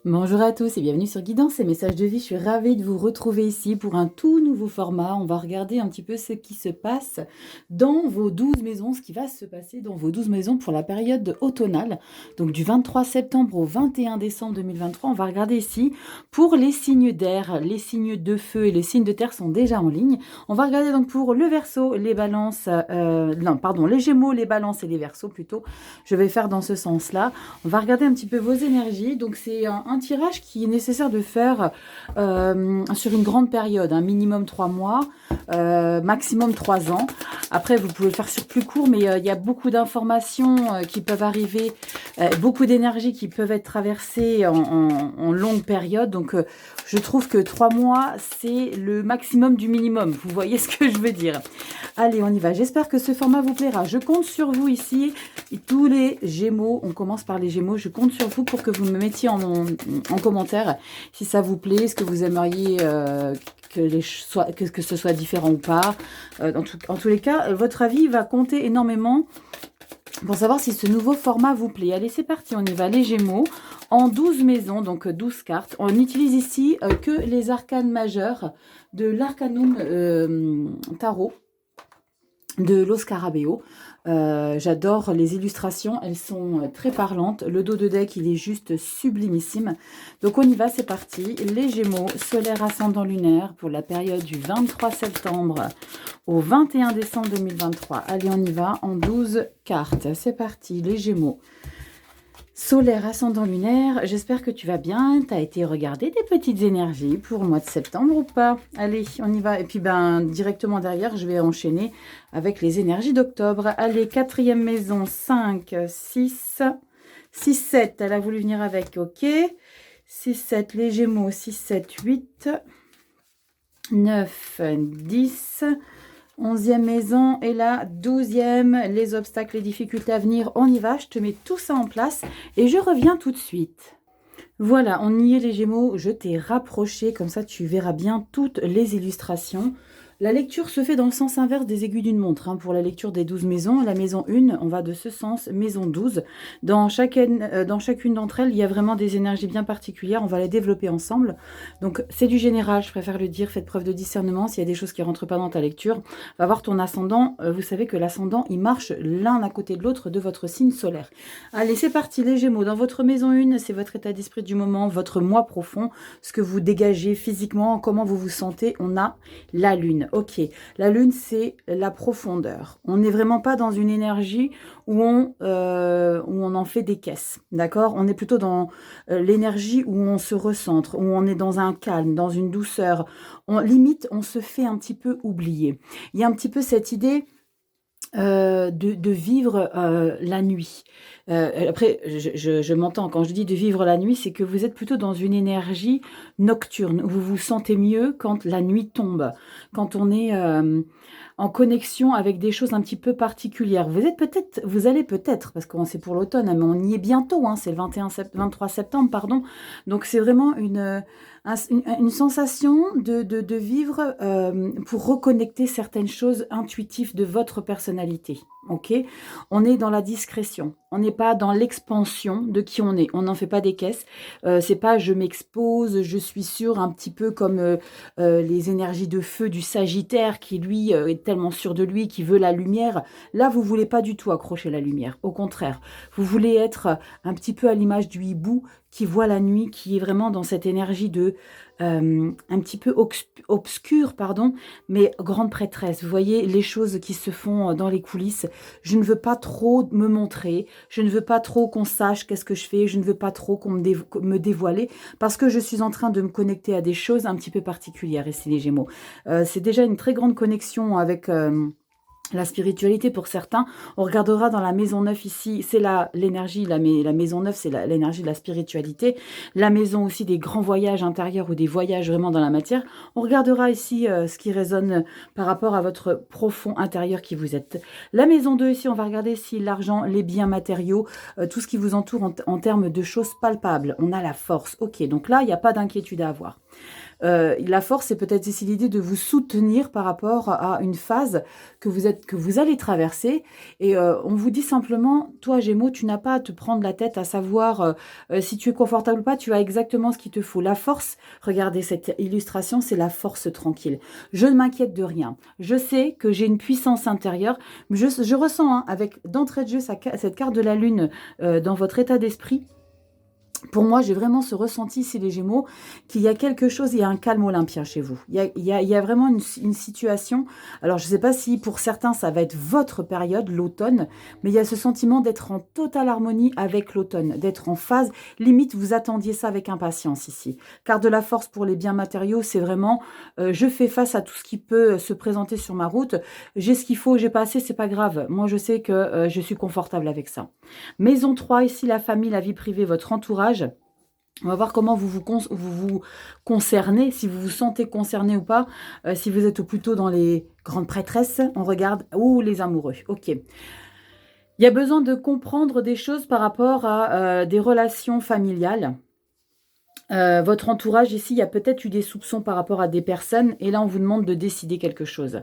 Bonjour à tous et bienvenue sur Guidance et Messages de vie. Je suis ravie de vous retrouver ici pour un tout nouveau format. On va regarder un petit peu ce qui se passe dans vos 12 maisons, ce qui va se passer dans vos 12 maisons pour la période automnale. Donc du 23 septembre au 21 décembre 2023, on va regarder ici pour les signes d'air, les signes de feu et les signes de terre sont déjà en ligne. On va regarder donc pour le Verseau, les balances, les Gémeaux, les balances et les Verseaux plutôt. Je vais faire dans ce sens-là. On va regarder un petit peu vos énergies. Donc c'est un tirage qui est nécessaire de faire sur une grande période, un minimum 3 mois, maximum 3 ans. Après, vous pouvez le faire sur plus court, mais il y a beaucoup d'informations qui peuvent arriver, beaucoup d'énergie qui peuvent être traversées en longue période. Donc, je trouve que 3 mois, c'est le maximum du minimum. Vous voyez ce que je veux dire? Allez, on y va. J'espère que ce format vous plaira. Je compte sur vous ici. Tous les Gémeaux, on commence par les Gémeaux. Je compte sur vous pour que vous me mettiez en commentaire si ça vous plaît, ce que vous aimeriez que ce soit différent ou pas. En tous les cas, votre avis va compter énormément pour savoir si ce nouveau format vous plaît. Allez, c'est parti, on y va. Les Gémeaux, en 12 maisons, donc 12 cartes. On utilise ici que les arcanes majeures de l'Arcanum Tarot de Los Scarabeo. J'adore les illustrations, elles sont très parlantes. Le dos de deck, il est juste sublimissime. Donc on y va, c'est parti. Les Gémeaux, solaire ascendant lunaire pour la période du 23 septembre au 21 décembre 2023. Allez, on y va en 12 cartes. C'est parti, les Gémeaux. Solaire, ascendant lunaire, j'espère que tu vas bien. Tu as été regarder des petites énergies pour le mois de septembre ou pas? Allez, on y va. Et puis, directement derrière, je vais enchaîner avec les énergies d'octobre. Allez, quatrième maison, 5, 6, 6, 7. Elle a voulu venir avec, ok. 6, 7, les Gémeaux, 6, 7, 8, 9, 10... 11e maison et la 12e, les obstacles, les difficultés à venir. On y va, je te mets tout ça en place et je reviens tout de suite. Voilà, on y est les Gémeaux, je t'ai rapproché, comme ça tu verras bien toutes les illustrations. La lecture se fait dans le sens inverse des aiguilles d'une montre. Pour la lecture des 12 maisons, la maison 1, on va de ce sens, maison 12. Dans chacune d'entre elles, il y a vraiment des énergies bien particulières. On va les développer ensemble. Donc, c'est du général, je préfère le dire. Faites preuve de discernement. S'il y a des choses qui ne rentrent pas dans ta lecture, va voir ton ascendant. Vous savez que l'ascendant, il marche l'un à côté de l'autre de votre signe solaire. Allez, c'est parti, les Gémeaux. Dans votre maison 1, c'est votre état d'esprit du moment, votre moi profond, ce que vous dégagez physiquement, comment vous vous sentez. On a la Lune. Ok, la Lune, c'est la profondeur. On n'est vraiment pas dans une énergie où on en fait des caisses, d'accord? On est plutôt dans l'énergie où on se recentre, où on est dans un calme, dans une douceur. Limite, on se fait un petit peu oublier. Il y a un petit peu cette idée de vivre la nuit. Après, je m'entends, quand je dis de vivre la nuit, c'est que vous êtes plutôt dans une énergie nocturne. Vous vous sentez mieux quand la nuit tombe, quand on est en connexion avec des choses un petit peu particulières. Vous allez peut-être, parce que c'est pour l'automne, mais on y est bientôt, c'est le 23 septembre, pardon. Donc c'est vraiment une sensation de vivre pour reconnecter certaines choses intuitives de votre personnalité. Ok, on est dans la discrétion, on n'est pas dans l'expansion de qui on est. On n'en fait pas des caisses. C'est pas je m'expose, je suis sûre, un petit peu comme les énergies de feu du Sagittaire qui lui est tellement sûr de lui, qui veut la lumière. Là, vous voulez pas du tout accrocher la lumière. Au contraire, vous voulez être un petit peu à l'image du hibou qui voit la nuit, qui est vraiment dans cette énergie de un petit peu obscure, pardon, mais grande prêtresse. Vous voyez les choses qui se font dans les coulisses. Je ne veux pas trop me montrer, je ne veux pas trop qu'on sache qu'est-ce que je fais, je ne veux pas trop qu'on me dévoiler, parce que je suis en train de me connecter à des choses un petit peu particulières, et c'est les Gémeaux. C'est déjà une très grande connexion avec la spiritualité pour certains. On regardera dans la maison 9 ici, c'est l'énergie, la maison 9, c'est l'énergie de la spiritualité. La maison aussi des grands voyages intérieurs ou des voyages vraiment dans la matière. On regardera ici ce qui résonne par rapport à votre profond intérieur qui vous êtes. La maison 2 ici, on va regarder si l'argent, les biens matériaux, tout ce qui vous entoure en termes de choses palpables. On a la force. Ok, donc là, il n'y a pas d'inquiétude à avoir. La force, c'est peut-être ici l'idée de vous soutenir par rapport à une phase que vous allez traverser. Et on vous dit simplement, toi Gémeaux, tu n'as pas à te prendre la tête à savoir si tu es confortable ou pas, tu as exactement ce qu'il te faut. La force, regardez cette illustration, c'est la force tranquille. Je ne m'inquiète de rien. Je sais que j'ai une puissance intérieure. Je ressens, hein, avec d'entrée de jeu, cette carte de la lune dans votre état d'esprit. Pour moi, j'ai vraiment ce ressenti ici, les Gémeaux, qu'il y a quelque chose, il y a un calme olympien chez vous. Il y a vraiment une situation. Alors, je ne sais pas si pour certains, ça va être votre période, l'automne, mais il y a ce sentiment d'être en totale harmonie avec l'automne, d'être en phase. Limite, vous attendiez ça avec impatience ici. Car de la force pour les biens matériaux, c'est vraiment, je fais face à tout ce qui peut se présenter sur ma route. J'ai ce qu'il faut, j'ai pas assez, c'est pas grave. Moi, je sais que je suis confortable avec ça. Maison 3, ici, la famille, la vie privée, votre entourage. On va voir comment vous vous concernez, si vous vous sentez concerné ou pas. Si vous êtes plutôt dans les grandes prêtresses, on regarde, ou les amoureux. Ok. Il y a besoin de comprendre des choses par rapport à des relations familiales. Votre entourage ici, il y a peut-être eu des soupçons par rapport à des personnes et là on vous demande de décider quelque chose.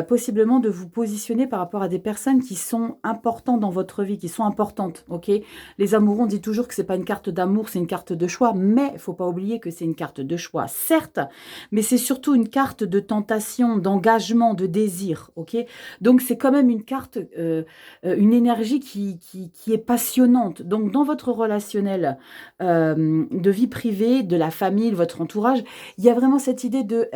Possiblement de vous positionner par rapport à des personnes qui sont importantes dans votre vie, qui sont importantes, ok? Les amoureux, on dit toujours que c'est pas une carte d'amour, c'est une carte de choix, mais il faut pas oublier que c'est une carte de choix, certes, mais c'est surtout une carte de tentation, d'engagement, de désir, ok? Donc c'est quand même une carte, une énergie qui est passionnante. Donc dans votre relationnel de vie privée, de la famille, de votre entourage, il y a vraiment cette idée de...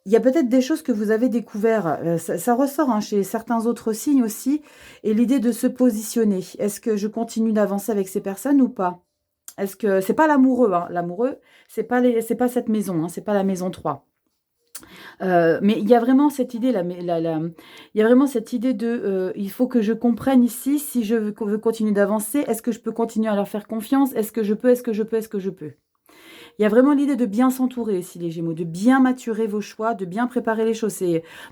il y a peut-être des choses que vous avez découvert, ça ressort hein, chez certains autres signes aussi, et l'idée de se positionner. Est-ce que je continue d'avancer avec ces personnes ou pas? Est-ce que... C'est pas l'amoureux, hein. L'amoureux, c'est pas cette maison, hein, c'est pas la maison 3. Mais il y a vraiment cette idée, il y a vraiment cette idée de il faut que je comprenne ici si je veux continuer d'avancer. Est-ce que je peux continuer à leur faire confiance? Est-ce que je peux? Est-ce que je peux? Est-ce que je peux? Il y a vraiment l'idée de bien s'entourer ici, les Gémeaux, de bien maturer vos choix, de bien préparer les choses.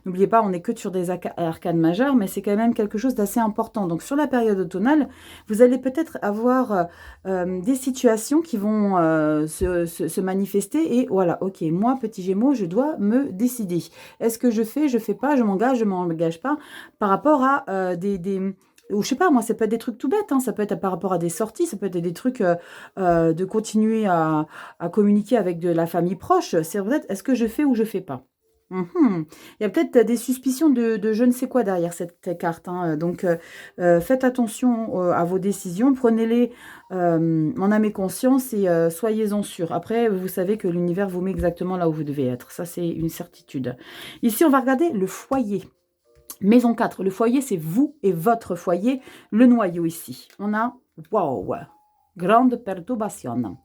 N'oubliez pas, on n'est que sur des arcanes majeures, mais c'est quand même quelque chose d'assez important. Donc, sur la période automnale, vous allez peut-être avoir des situations qui vont se manifester. Et voilà, ok, moi, petit Gémeaux, je dois me décider. Est-ce que je fais pas, je m'engage pas par rapport à ou je sais pas, moi, ça peut être des trucs tout bêtes, hein, ça peut être par rapport à des sorties, ça peut être des trucs de continuer à communiquer avec de la famille proche. C'est peut-être, est-ce que je fais ou je fais pas? Il y a peut-être des suspicions de je ne sais quoi derrière cette carte. Hein. Donc, faites attention à vos décisions. Prenez-les en âme et conscience et soyez-en sûrs. Après, vous savez que l'univers vous met exactement là où vous devez être. Ça, c'est une certitude. Ici, on va regarder le foyer. Maison 4, le foyer, c'est vous et votre foyer. Le noyau ici. On a, wow, grande perturbation.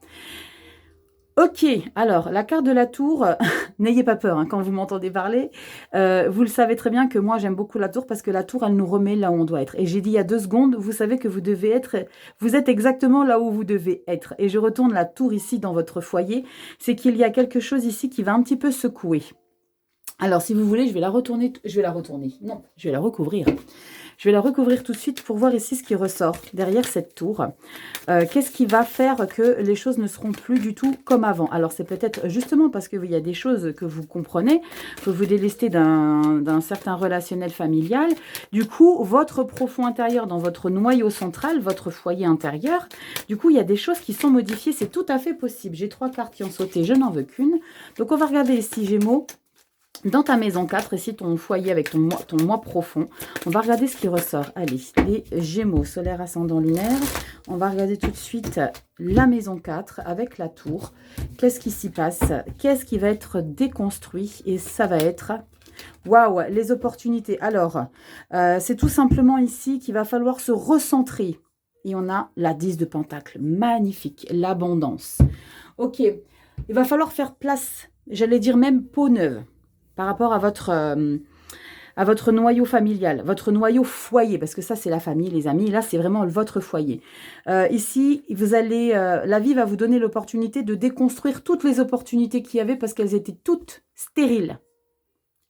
Ok, alors, la carte de la tour, n'ayez pas peur hein, quand vous m'entendez parler. Vous le savez très bien que moi, j'aime beaucoup la tour parce que la tour, elle nous remet là où on doit être. Et j'ai dit il y a 2 secondes, vous savez que vous êtes exactement là où vous devez être. Et je retourne la tour ici dans votre foyer. C'est qu'il y a quelque chose ici qui va un petit peu secouer. Alors, si vous voulez, je vais la recouvrir. Je vais la recouvrir tout de suite pour voir ici ce qui ressort derrière cette tour. Qu'est-ce qui va faire que les choses ne seront plus du tout comme avant? Alors, c'est peut-être justement parce qu'il y a des choses que vous comprenez, que vous délestez d'un certain relationnel familial. Du coup, votre profond intérieur, dans votre noyau central, votre foyer intérieur, du coup, il y a des choses qui sont modifiées. C'est tout à fait possible. J'ai 3 cartes qui ont sauté, je n'en veux qu'une. Donc, on va regarder ici, Gémeaux. Dans ta maison 4, ici ton foyer avec ton moi profond, on va regarder ce qui ressort. Allez, les Gémeaux, solaire, ascendant, lunaire. On va regarder tout de suite la maison 4 avec la tour. Qu'est-ce qui s'y passe? Qu'est-ce qui va être déconstruit? Et ça va être... Waouh, les opportunités. Alors, c'est tout simplement ici qu'il va falloir se recentrer. Et on a la 10 de Pentacle. Magnifique, l'abondance. Ok, il va falloir faire place, j'allais dire même peau neuve, par rapport à votre noyau familial, votre noyau foyer, parce que ça, c'est la famille, les amis. Là, c'est vraiment votre foyer. Ici, la vie va vous donner l'opportunité de déconstruire toutes les opportunités qu'il y avait parce qu'elles étaient toutes stériles.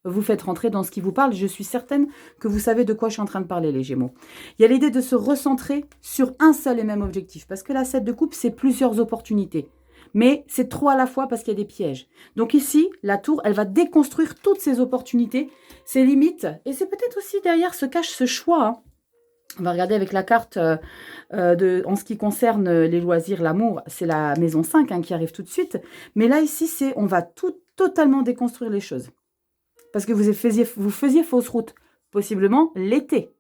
Vous faites rentrer dans ce qui vous parle. Je suis certaine que vous savez de quoi je suis en train de parler, les Gémeaux. Il y a l'idée de se recentrer sur un seul et même objectif, parce que la 7 de coupe, c'est plusieurs opportunités. Mais c'est trop à la fois parce qu'il y a des pièges. Donc ici, la tour, elle va déconstruire toutes ces opportunités, ces limites. Et c'est peut-être aussi derrière se cache ce choix. Hein. On va regarder avec la carte en ce qui concerne les loisirs, l'amour. C'est la maison 5 hein, qui arrive tout de suite. Mais là, ici, on va totalement déconstruire les choses. Parce que vous faisiez fausse route. Possiblement l'été.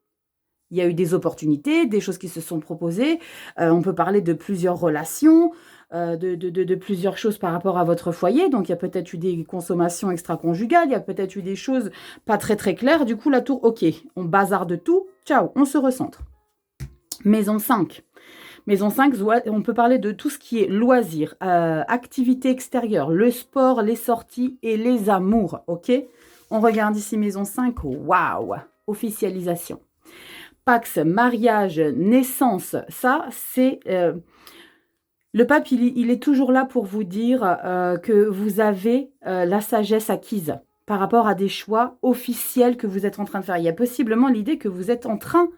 Il y a eu des opportunités, des choses qui se sont proposées. On peut parler de plusieurs relations, de plusieurs choses par rapport à votre foyer. Donc, il y a peut-être eu des consommations extra-conjugales, il y a peut-être eu des choses pas très très claires. Du coup, la tour, ok, on bazarde tout. Ciao, on se recentre. Maison 5. Maison 5, on peut parler de tout ce qui est loisirs, activités extérieures, le sport, les sorties et les amours, ok? On regarde ici maison 5, waouh, officialisation. Pax, mariage, naissance, ça c'est... le pape, il est toujours là pour vous dire que vous avez la sagesse acquise par rapport à des choix officiels que vous êtes en train de faire. Il y a possiblement l'idée que vous êtes en train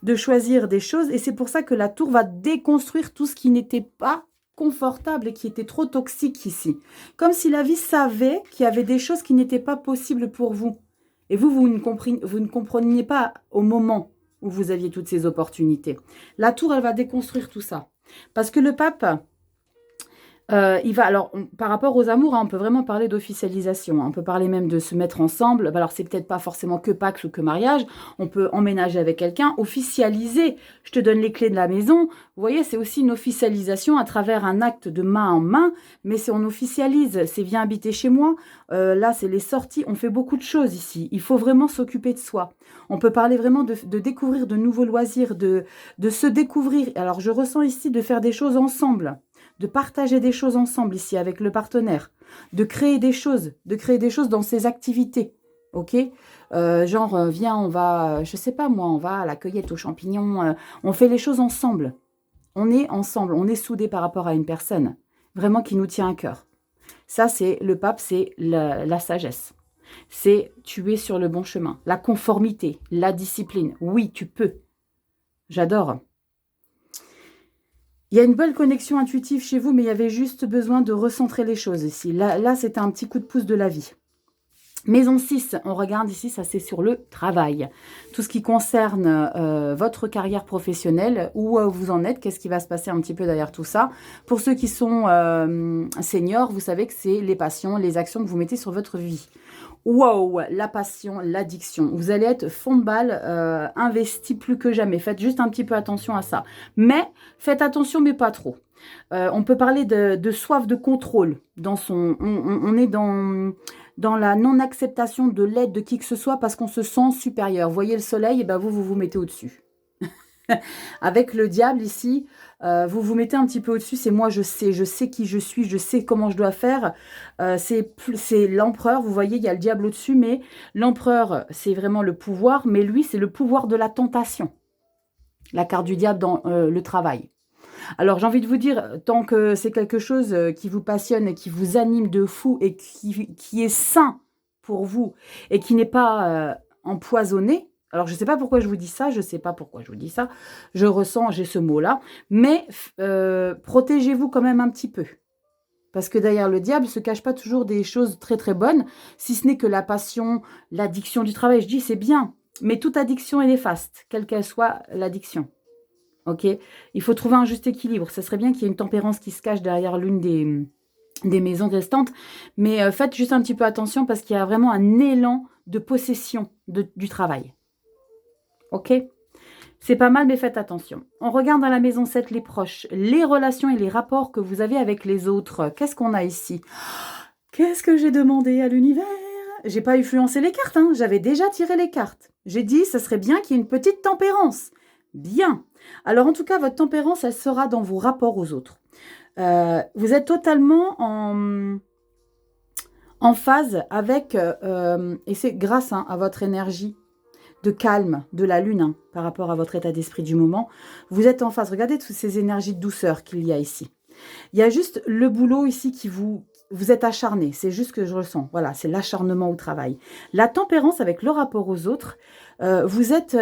de choisir des choses et c'est pour ça que la tour va déconstruire tout ce qui n'était pas confortable et qui était trop toxique ici. Comme si la vie savait qu'il y avait des choses qui n'étaient pas possibles pour vous. Et vous ne compreniez pas au moment où vous aviez toutes ces opportunités. La tour, elle va déconstruire tout ça. Parce que le pape, il va, alors, par rapport aux amours, hein, on peut vraiment parler d'officialisation. Hein, on peut parler même de se mettre ensemble. Alors, c'est peut-être pas forcément que Pax ou que mariage. On peut emménager avec quelqu'un, officialiser. Je te donne les clés de la maison. Vous voyez, c'est aussi une officialisation à travers un acte de main en main. Mais c'est on officialise. C'est viens habiter chez moi. Là, c'est les sorties. On fait beaucoup de choses ici. Il faut vraiment s'occuper de soi. On peut parler vraiment de découvrir de nouveaux loisirs, de se découvrir. Alors, je ressens ici de faire des choses ensemble. De partager des choses ensemble ici avec le partenaire, de créer des choses dans ses activités, ok viens, on va, je sais pas moi, on va à la cueillette aux champignons, on fait les choses ensemble, on est ensemble, on est soudés par rapport à une personne, vraiment qui nous tient à cœur. Ça, c'est le pape, c'est la sagesse. C'est tu es sur le bon chemin, la conformité, la discipline, oui, tu peux. J'adore. Il y a une belle connexion intuitive chez vous, mais il y avait juste besoin de recentrer les choses ici. Là c'était un petit coup de pouce de la vie. Maison 6, on regarde ici, ça c'est sur le travail. Tout ce qui concerne votre carrière professionnelle, où vous en êtes, qu'est-ce qui va se passer un petit peu derrière tout ça. Pour ceux qui sont seniors, vous savez que c'est les passions, les actions que vous mettez sur votre vie. Wow, la passion, l'addiction. Vous allez être fond de balle, investi plus que jamais. Faites juste un petit peu attention à ça. Mais faites attention, mais pas trop. On peut parler de soif de contrôle. On est dans la non-acceptation de l'aide de qui que ce soit parce qu'on se sent supérieur. Vous voyez le soleil, et ben vous mettez au-dessus. Avec le diable ici, vous vous mettez un petit peu au-dessus, c'est moi, je sais qui je suis, je sais comment je dois faire. C'est l'empereur, vous voyez, il y a le diable au-dessus, mais l'empereur, c'est vraiment le pouvoir, mais lui, c'est le pouvoir de la tentation. La carte du diable dans le travail. Alors, j'ai envie de vous dire, tant que c'est quelque chose qui vous passionne et qui vous anime de fou et qui est sain pour vous et qui n'est pas empoisonné. Alors, je ne sais pas pourquoi je vous dis ça, je ressens, j'ai ce mot-là, mais protégez-vous quand même un petit peu. Parce que derrière le diable ne se cache pas toujours des choses très très bonnes, si ce n'est que la passion, l'addiction du travail. Je dis c'est bien, mais toute addiction est néfaste, quelle qu'elle soit l'addiction. Ok, il faut trouver un juste équilibre. Ça serait bien qu'il y ait une tempérance qui se cache derrière l'une des maisons restantes. Mais faites juste un petit peu attention parce qu'il y a vraiment un élan de possession du travail. Ok, c'est pas mal, mais faites attention. On regarde dans la maison 7 les proches, les relations et les rapports que vous avez avec les autres. Qu'est-ce qu'on a ici? Qu'est-ce que j'ai demandé à l'univers? J'ai pas influencé les cartes, hein. J'avais déjà tiré les cartes. J'ai dit, ça serait bien qu'il y ait une petite tempérance. Bien. Alors, en tout cas, votre tempérance, elle sera dans vos rapports aux autres. Vous êtes totalement en phase avec, et c'est grâce à votre énergie de calme de la lune, hein, par rapport à votre état d'esprit du moment. Vous êtes en phase. Regardez toutes ces énergies de douceur qu'il y a ici. Il y a juste le boulot ici qui vous êtes acharné. C'est juste ce que je ressens. Voilà, c'est l'acharnement au travail. La tempérance avec le rapport aux autres, vous êtes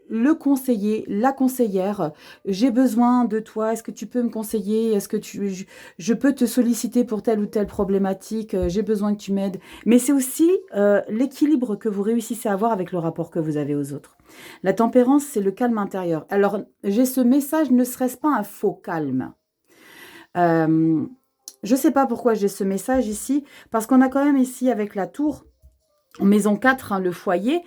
le conseiller, la conseillère, j'ai besoin de toi, est-ce que tu peux me conseiller, est-ce que je peux te solliciter pour telle ou telle problématique, j'ai besoin que tu m'aides. Mais c'est aussi l'équilibre que vous réussissez à avoir avec le rapport que vous avez aux autres. La tempérance, c'est le calme intérieur. Alors, j'ai ce message, ne serait-ce pas un faux calme? Je ne sais pas pourquoi j'ai ce message ici, parce qu'on a quand même ici avec la tour, en maison 4, hein, le foyer,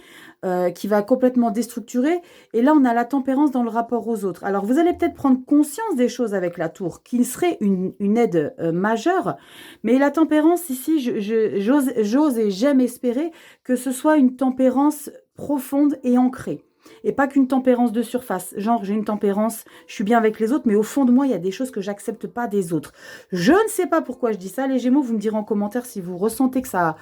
qui va complètement déstructurer. Et là, on a la tempérance dans le rapport aux autres. Alors, vous allez peut-être prendre conscience des choses avec la tour, qui serait une aide majeure. Mais la tempérance ici, j'ose et j'aime espérer que ce soit une tempérance profonde et ancrée. Et pas qu'une tempérance de surface. Genre, j'ai une tempérance, je suis bien avec les autres, mais au fond de moi, il y a des choses que j'accepte pas des autres. Je ne sais pas pourquoi je dis ça. Les Gémeaux, vous me direz en commentaire si vous ressentez que ça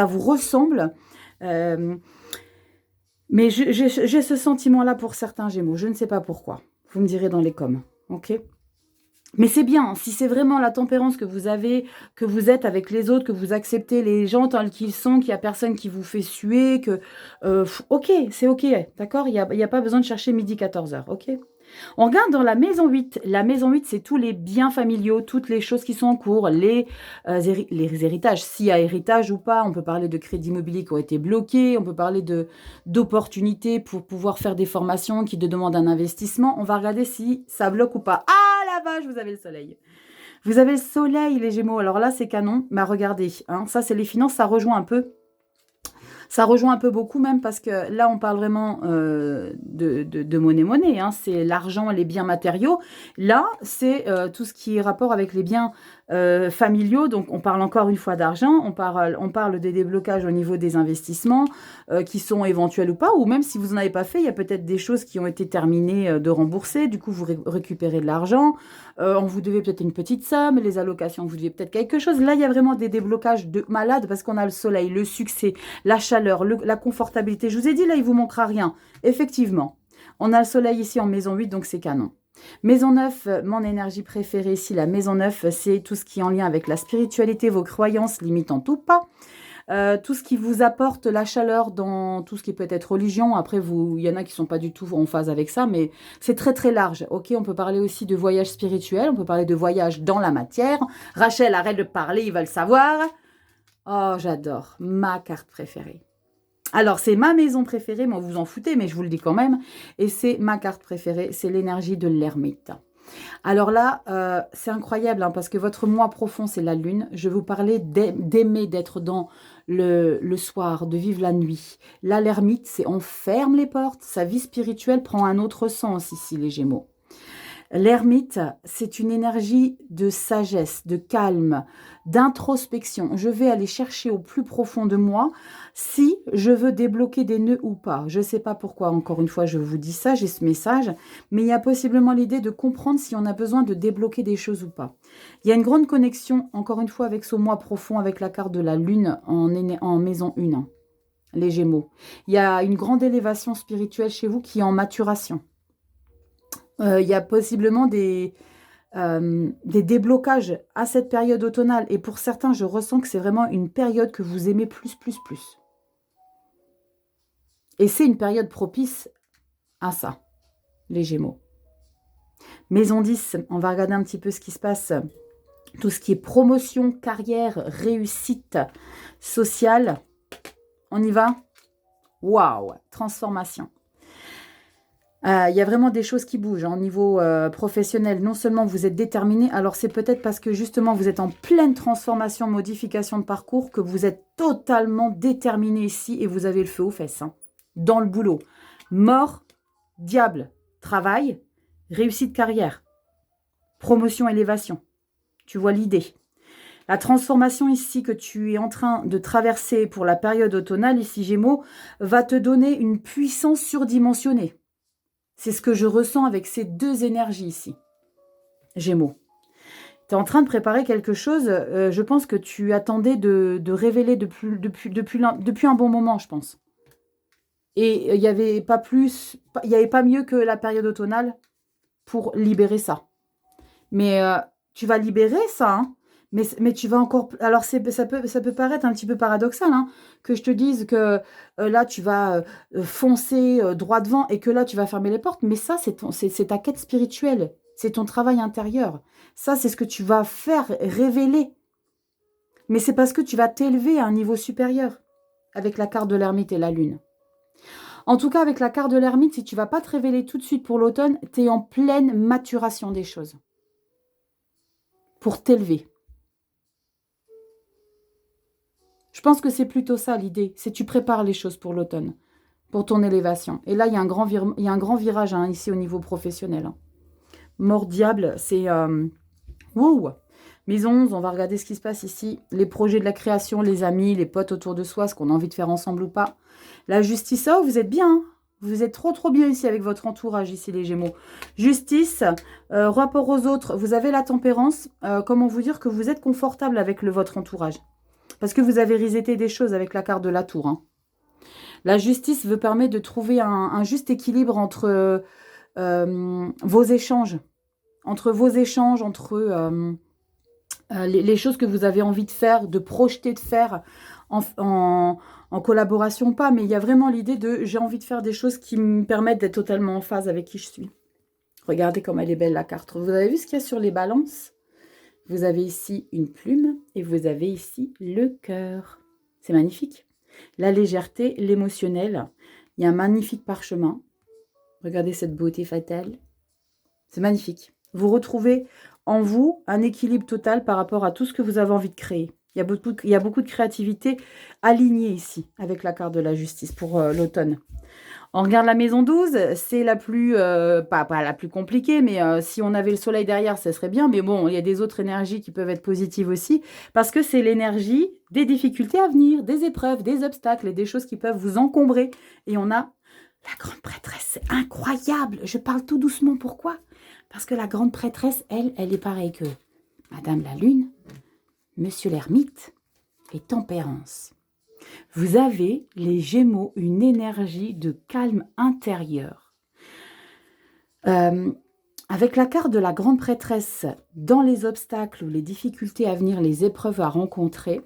vous ressemble. Mais j'ai ce sentiment-là pour certains Gémeaux. Je ne sais pas pourquoi. Vous me direz dans les coms. Ok ? Mais c'est bien, si c'est vraiment la tempérance que vous avez, que vous êtes avec les autres, que vous acceptez les gens tels qu'ils sont, qu'il n'y a personne qui vous fait suer, que... ok, c'est ok, d'accord? Il y a pas besoin de chercher midi 14h, ok? On regarde dans la maison 8. La maison 8, c'est tous les biens familiaux, toutes les choses qui sont en cours, les héritages. S'il y a héritage ou pas, on peut parler de crédits immobiliers qui ont été bloqués, on peut parler d'opportunités pour pouvoir faire des formations qui te demandent un investissement. On va regarder si ça bloque ou pas. Ah, la vache, vous avez le soleil. Vous avez le soleil, les Gémeaux. Alors là, c'est canon. Mais regardez, hein, ça, c'est les finances, ça rejoint un peu. Ça rejoint un peu beaucoup même parce que là, on parle vraiment de monnaie. Hein. C'est l'argent, les biens matériaux. Là, c'est tout ce qui est rapport avec les biens familiaux. Donc, on parle encore une fois d'argent. On parle des déblocages au niveau des investissements qui sont éventuels ou pas. Ou même si vous n'en avez pas fait, il y a peut-être des choses qui ont été terminées de rembourser. Du coup, vous récupérez de l'argent. On vous devait peut-être une petite somme. Les allocations, vous devez peut-être quelque chose. Là, il y a vraiment des déblocages de malades parce qu'on a le soleil, le succès, la chaleur, la confortabilité. Je vous ai dit, là, il vous manquera rien. Effectivement, on a le soleil ici en maison 8, donc c'est canon. Maison 9, mon énergie préférée ici, la maison 9, c'est tout ce qui est en lien avec la spiritualité, vos croyances limitantes ou pas. Tout ce qui vous apporte la chaleur dans tout ce qui peut être religion. Après, il y en a qui ne sont pas du tout en phase avec ça, mais c'est très très large. Ok, on peut parler aussi de voyage spirituel, on peut parler de voyage dans la matière. Rachel, arrête de parler, il va le savoir. Oh, j'adore. Ma carte préférée. Alors, c'est ma maison préférée, mais vous en foutez, mais je vous le dis quand même. Et c'est ma carte préférée, c'est l'énergie de l'ermite. Alors là, c'est incroyable, hein, parce que votre moi profond, c'est la lune. Je vais vous parler d'aimer, d'être dans le soir, de vivre la nuit. Là, l'ermite, c'est on ferme les portes. Sa vie spirituelle prend un autre sens ici, les Gémeaux. L'ermite, c'est une énergie de sagesse, de calme, d'introspection. Je vais aller chercher au plus profond de moi si je veux débloquer des nœuds ou pas. Je ne sais pas pourquoi, encore une fois, je vous dis ça, j'ai ce message, mais il y a possiblement l'idée de comprendre si on a besoin de débloquer des choses ou pas. Il y a une grande connexion, encore une fois, avec ce moi profond, avec la carte de la lune en maison 1, les Gémeaux. Il y a une grande élévation spirituelle chez vous qui est en maturation. Il y a possiblement des déblocages à cette période automnale. Et pour certains, je ressens que c'est vraiment une période que vous aimez plus. Et c'est une période propice à ça, les Gémeaux. Maison 10, on va regarder un petit peu ce qui se passe. Tout ce qui est promotion, carrière, réussite sociale. On y va? Waouh! Transformation. Il y a vraiment des choses qui bougent au niveau professionnel. Non seulement vous êtes déterminé, alors c'est peut-être parce que justement vous êtes en pleine transformation, modification de parcours, que vous êtes totalement déterminé ici et vous avez le feu aux fesses. Hein, dans le boulot. Mort, diable, travail, réussite carrière, promotion, élévation. Tu vois l'idée. La transformation ici que tu es en train de traverser pour la période automnale, ici Gémeaux, va te donner une puissance surdimensionnée. C'est ce que je ressens avec ces deux énergies ici. Gémeaux. Tu es en train de préparer quelque chose, je pense que tu attendais de révéler depuis un bon moment, je pense. Et il n'y avait pas plus, il n'y avait pas mieux que la période automnale pour libérer ça. Mais tu vas libérer ça, hein, Mais tu vas encore... Alors, ça peut paraître un petit peu paradoxal, hein, que je te dise que là, tu vas foncer droit devant et que là, tu vas fermer les portes. Mais ça, c'est ta quête spirituelle. C'est ton travail intérieur. Ça, c'est ce que tu vas faire révéler. Mais c'est parce que tu vas t'élever à un niveau supérieur avec la carte de l'ermite et la lune. En tout cas, avec la carte de l'ermite, si tu ne vas pas te révéler tout de suite pour l'automne, tu es en pleine maturation des choses. Pour t'élever. Je pense que c'est plutôt ça l'idée. C'est tu prépares les choses pour l'automne, pour ton élévation. Et là, il y a un grand virage hein, ici au niveau professionnel. Hein. Mort diable, c'est... wow. Maison 11, on va regarder ce qui se passe ici. Les projets de la création, les amis, les potes autour de soi, ce qu'on a envie de faire ensemble ou pas. La justice, oh, vous êtes bien. Hein. Vous êtes trop bien ici avec votre entourage, ici les Gémeaux. Justice, rapport aux autres, vous avez la tempérance. Comment vous dire que vous êtes confortable avec votre entourage. Parce que vous avez reseté des choses avec la carte de la tour. Hein. La justice veut permettre de trouver un juste équilibre entre vos échanges. Entre les choses que vous avez envie de faire, de projeter de faire en collaboration pas. Mais il y a vraiment l'idée de j'ai envie de faire des choses qui me permettent d'être totalement en phase avec qui je suis. Regardez comme elle est belle la carte. Vous avez vu ce qu'il y a sur les balances ? Vous avez ici une plume et vous avez ici le cœur. C'est magnifique. La légèreté, l'émotionnel. Il y a un magnifique parchemin. Regardez cette beauté fatale. C'est magnifique. Vous retrouvez en vous un équilibre total par rapport à tout ce que vous avez envie de créer. Il y a beaucoup de créativité alignée ici avec la carte de la justice pour l'automne. On regarde la maison 12, c'est la plus, pas la plus compliquée, mais si on avait le soleil derrière, ça serait bien. Mais bon, il y a des autres énergies qui peuvent être positives aussi, parce que c'est l'énergie des difficultés à venir, des épreuves, des obstacles et des choses qui peuvent vous encombrer. Et on a la grande prêtresse, c'est incroyable. Je parle tout doucement, pourquoi ? Parce que la grande prêtresse, elle est pareille que Madame la Lune, Monsieur l'Ermite et Tempérance. Vous avez, les Gémeaux, une énergie de calme intérieur. Avec la carte de la grande prêtresse, dans les obstacles ou les difficultés à venir, les épreuves à rencontrer,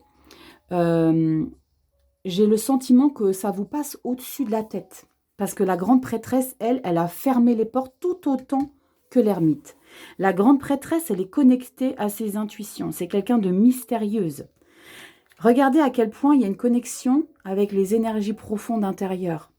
j'ai le sentiment que ça vous passe au-dessus de la tête. Parce que la grande prêtresse, elle a fermé les portes tout autant que l'ermite. La grande prêtresse, elle est connectée à ses intuitions. C'est quelqu'un de mystérieuse. Regardez à quel point il y a une connexion avec les énergies profondes intérieures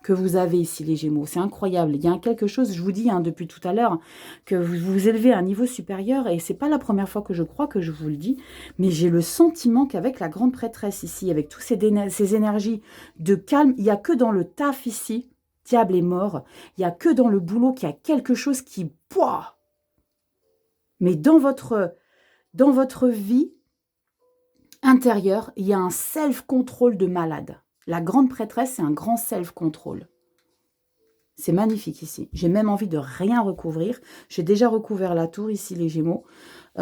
que vous avez ici, les Gémeaux. C'est incroyable. Il y a quelque chose, je vous dis depuis tout à l'heure, que vous vous élevez à un niveau supérieur, et c'est pas la première fois que je crois que je vous le dis, mais j'ai le sentiment qu'avec la grande prêtresse ici, avec toutes ces énergies de calme, il n'y a que dans le taf ici, diable est mort, il n'y a que dans le boulot qu'il y a quelque chose qui... Pouah. Mais dans votre vie, intérieur, il y a un self-control de malade. La grande prêtresse, c'est un grand self-control. C'est magnifique ici. J'ai même envie de rien recouvrir. J'ai déjà recouvert la tour ici, les Gémeaux. Il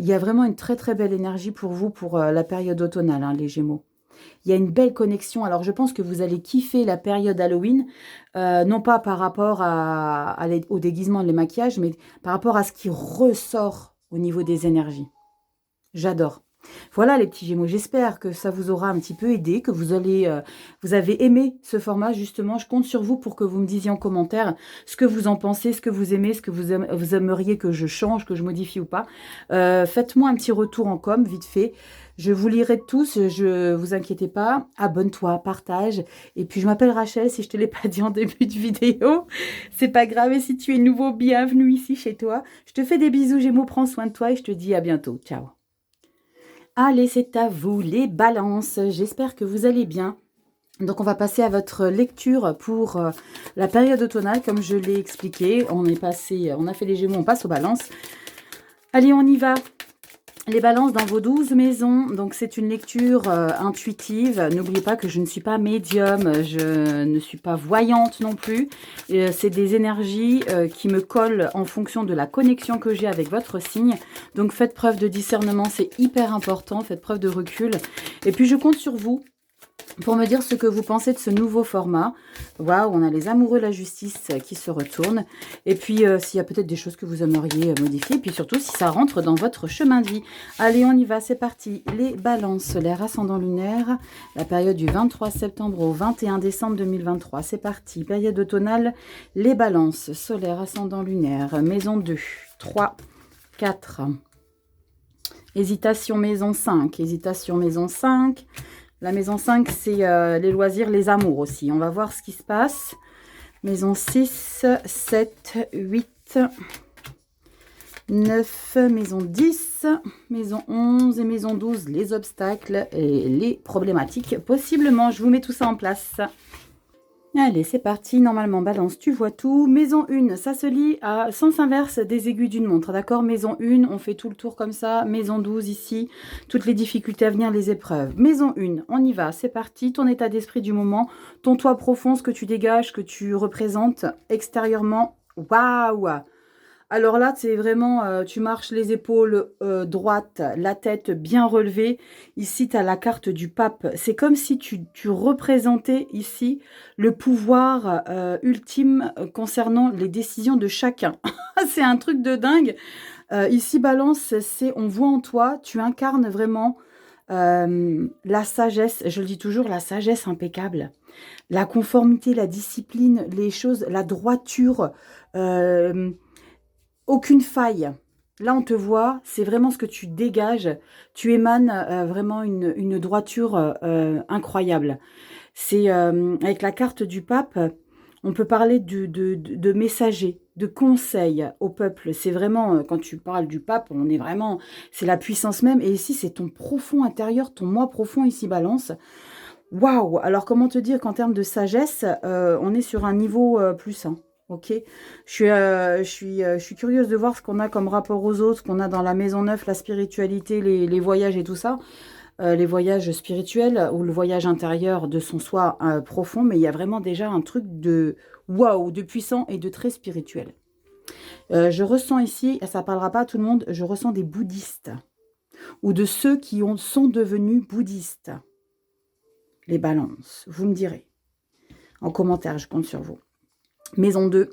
y a vraiment une très très belle énergie pour vous pour la période automnale, hein, les Gémeaux. Il y a une belle connexion. Alors, je pense que vous allez kiffer la période Halloween, non pas par rapport au déguisement et les maquillages, mais par rapport à ce qui ressort au niveau des énergies. J'adore. Voilà les petits Gémeaux, j'espère que ça vous aura un petit peu aidé, que vous avez aimé ce format justement. Je compte sur vous pour que vous me disiez en commentaire ce que vous en pensez, ce que vous aimez, ce que vous aimeriez que je change, que je modifie ou pas. Faites-moi un petit retour en com, vite fait. Je vous lirai tous, je vous inquiétez pas. Abonne-toi, partage. Et puis je m'appelle Rachel, si je te l'ai pas dit en début de vidéo. C'est pas grave, et si tu es nouveau, bienvenue ici chez toi. Je te fais des bisous Gémeaux, prends soin de toi et je te dis à bientôt. Ciao. Allez, c'est à vous, les balances. J'espère que vous allez bien. Donc, on va passer à votre lecture pour la période automnale. Comme je l'ai expliqué, on a fait les Gémeaux, on passe aux balances. Allez, on y va. Les balances dans vos 12 maisons. Donc, c'est une lecture intuitive. N'oubliez pas que je ne suis pas médium. Je ne suis pas voyante non plus. C'est des énergies qui me collent en fonction de la connexion que j'ai avec votre signe. Donc, faites preuve de discernement. C'est hyper important. Faites preuve de recul. Et puis, je compte sur vous pour me dire ce que vous pensez de ce nouveau format. Waouh, on a les amoureux, la justice qui se retournent. Et puis, s'il y a peut-être des choses que vous aimeriez modifier. Et puis surtout, si ça rentre dans votre chemin de vie. Allez, on y va, c'est parti. Les balances solaires, ascendant lunaire. La période du 23 septembre au 21 décembre 2023. C'est parti. Période automnale, les balances solaires, ascendant lunaire. Maison 2, 3, 4. Hésitation, maison 5. Hésitation, maison 5. La maison 5, c'est les loisirs, les amours aussi. On va voir ce qui se passe. Maison 6, 7, 8, 9, maison 10, maison 11 et maison 12. Les obstacles et les problématiques. Possiblement, je vous mets tout ça en place. Allez, c'est parti. Normalement, balance, tu vois tout. Maison 1, ça se lit à sens inverse des aiguilles d'une montre. D'accord? Maison 1, on fait tout le tour comme ça. Maison 12, ici, toutes les difficultés à venir, les épreuves. Maison 1, on y va, c'est parti. Ton état d'esprit du moment, ton toit profond, ce que tu dégages, que tu représentes extérieurement. Waouh! Alors là, c'est vraiment, tu marches les épaules droites, la tête bien relevée. Ici, tu as la carte du pape. C'est comme si tu représentais ici le pouvoir ultime concernant les décisions de chacun. C'est un truc de dingue. Ici, balance, c'est on voit en toi, tu incarnes vraiment la sagesse. Je le dis toujours, la sagesse impeccable. La conformité, la discipline, les choses, la droiture, aucune faille. Là, on te voit, c'est vraiment ce que tu dégages. Tu émanes vraiment une droiture incroyable. C'est avec la carte du pape, on peut parler de messager, de conseil au peuple. C'est vraiment, quand tu parles du pape, on est vraiment, c'est la puissance même. Et ici, c'est ton profond intérieur, ton moi profond ici, balance. Waouh! Alors, comment te dire qu'en termes de sagesse, on est sur un niveau plus 1. Ok, je suis curieuse de voir ce qu'on a comme rapport aux autres, ce qu'on a dans la maison 9, la spiritualité, les voyages et tout ça. Les voyages spirituels ou le voyage intérieur de son soi profond, mais il y a vraiment déjà un truc de waouh, de puissant et de très spirituel. Je ressens ici, ça ne parlera pas à tout le monde, je ressens des bouddhistes ou de ceux qui sont devenus bouddhistes. Les balances, vous me direz. En commentaire, je compte sur vous. Maison 2,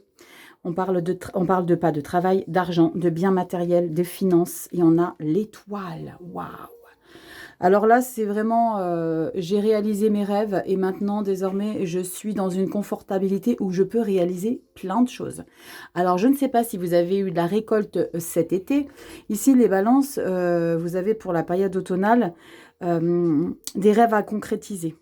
on parle de pas de travail, d'argent, de biens matériels, de finances. Et on a l'étoile. Waouh! Alors là, c'est vraiment, j'ai réalisé mes rêves et maintenant, désormais, je suis dans une confortabilité où je peux réaliser plein de choses. Alors, je ne sais pas si vous avez eu de la récolte cet été. Ici, les balances, vous avez pour la période automnale des rêves à concrétiser.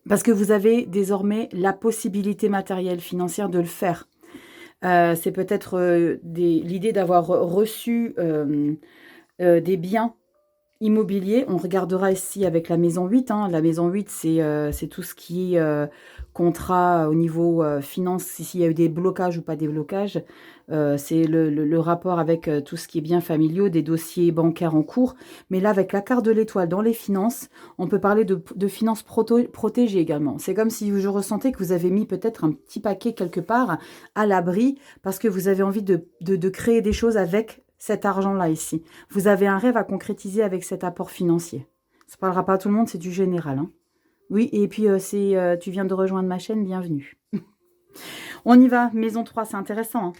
Parce que vous avez désormais la possibilité matérielle, financière de le faire. C'est peut-être l'idée d'avoir reçu des biens immobiliers. On regardera ici avec la maison 8. Hein. La maison 8, c'est tout ce qui est contrat au niveau finance, s'il y a eu des blocages ou pas des blocages. C'est le rapport avec tout ce qui est biens familiaux, des dossiers bancaires en cours. Mais là, avec la carte de l'étoile dans les finances, on peut parler de finances protégées également. C'est comme si je ressentais que vous avez mis peut-être un petit paquet quelque part à l'abri parce que vous avez envie de créer des choses avec cet argent-là ici. Vous avez un rêve à concrétiser avec cet apport financier. Ça ne parlera pas à tout le monde, c'est du général. Hein. Oui, et puis tu viens de rejoindre ma chaîne, bienvenue. On y va, maison 3, c'est intéressant. Hein.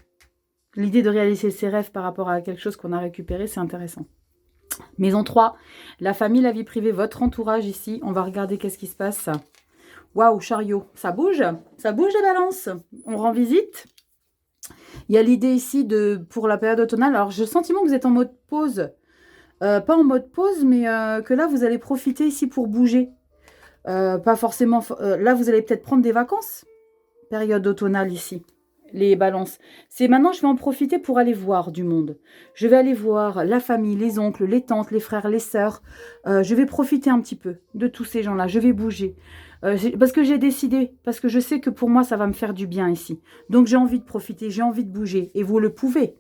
L'idée de réaliser ses rêves par rapport à quelque chose qu'on a récupéré, c'est intéressant. Maison 3, la famille, la vie privée, votre entourage ici. On va regarder qu'est-ce qui se passe. Waouh, chariot, ça bouge les balances. On rend visite. Il y a l'idée ici pour la période automnale. Alors, j'ai le sentiment que vous êtes en mode pause. Pas en mode pause, mais que là, vous allez profiter ici pour bouger. Pas forcément... là, vous allez peut-être prendre des vacances. Période automnale ici. Les balances. C'est maintenant, je vais en profiter pour aller voir du monde. Je vais aller voir la famille, les oncles, les tantes, les frères, les sœurs. Je vais profiter un petit peu de tous ces gens-là. Je vais bouger. Parce que j'ai décidé, parce que je sais que pour moi, ça va me faire du bien ici. Donc, j'ai envie de profiter, j'ai envie de bouger. Et vous le pouvez.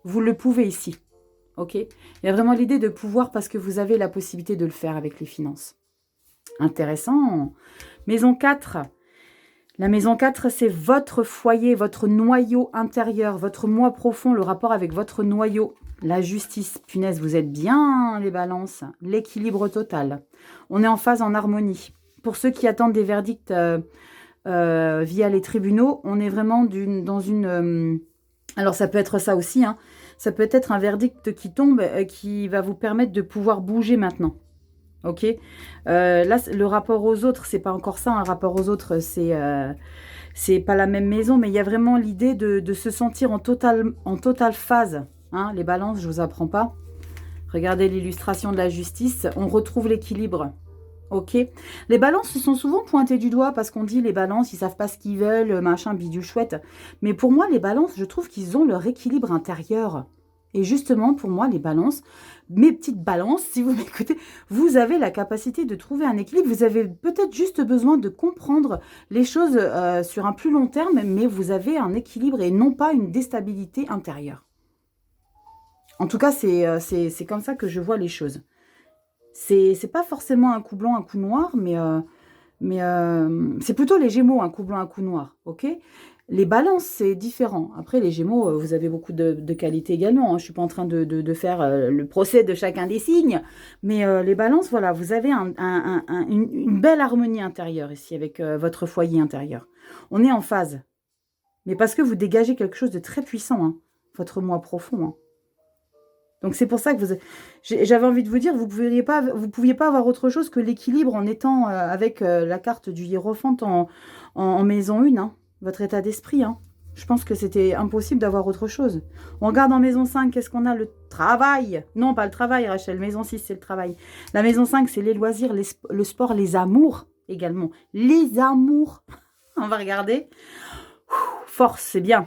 Vous le pouvez ici. Ok? Il y a vraiment l'idée de pouvoir parce que vous avez la possibilité de le faire avec les finances. Intéressant. Maison 4. La maison 4, c'est votre foyer, votre noyau intérieur, votre moi profond, le rapport avec votre noyau. La justice, punaise, vous êtes bien les balances. L'équilibre total. On est en phase, en harmonie. Pour ceux qui attendent des verdicts via les tribunaux, on est vraiment dans une... alors ça peut être ça aussi, hein. Ça peut être un verdict qui tombe, qui va vous permettre de pouvoir bouger maintenant. Ok, là, le rapport aux autres, c'est pas encore ça. Un rapport aux autres, c'est pas la même maison, mais il y a vraiment l'idée de se sentir en totale phase. Hein, les balances, je vous apprends pas. Regardez l'illustration de la justice. On retrouve l'équilibre. Ok. Les balances se sont souvent pointées du doigt parce qu'on dit les balances, ils savent pas ce qu'ils veulent, machin, bidule chouette. Mais pour moi, les balances, je trouve qu'ils ont leur équilibre intérieur. Et justement, pour moi, les balances, mes petites balances, si vous m'écoutez, vous avez la capacité de trouver un équilibre. Vous avez peut-être juste besoin de comprendre les choses sur un plus long terme, mais vous avez un équilibre et non pas une déstabilité intérieure. En tout cas, c'est comme ça que je vois les choses. C'est pas forcément un coup blanc, un coup noir, mais c'est plutôt les Gémeaux, un coup blanc, un coup noir, ok? Les balances, c'est différent. Après, les Gémeaux, vous avez beaucoup de qualités également. Hein. Je ne suis pas en train de faire le procès de chacun des signes. Mais les balances, voilà, vous avez une belle harmonie intérieure ici avec votre foyer intérieur. On est en phase. Mais parce que vous dégagez quelque chose de très puissant, hein, votre moi profond. Hein. Donc c'est pour ça que j'avais envie de vous dire, vous ne pouviez pas avoir autre chose que l'équilibre en étant avec la carte du hiérophante en maison 1, hein, votre état d'esprit. Hein. Je pense que c'était impossible d'avoir autre chose. On regarde en maison 5, qu'est-ce qu'on a? Le travail. Non, pas le travail, Rachel. Maison 6, c'est le travail. La maison 5, c'est les loisirs, le sport, les amours également. Les amours. On va regarder. Force, c'est bien.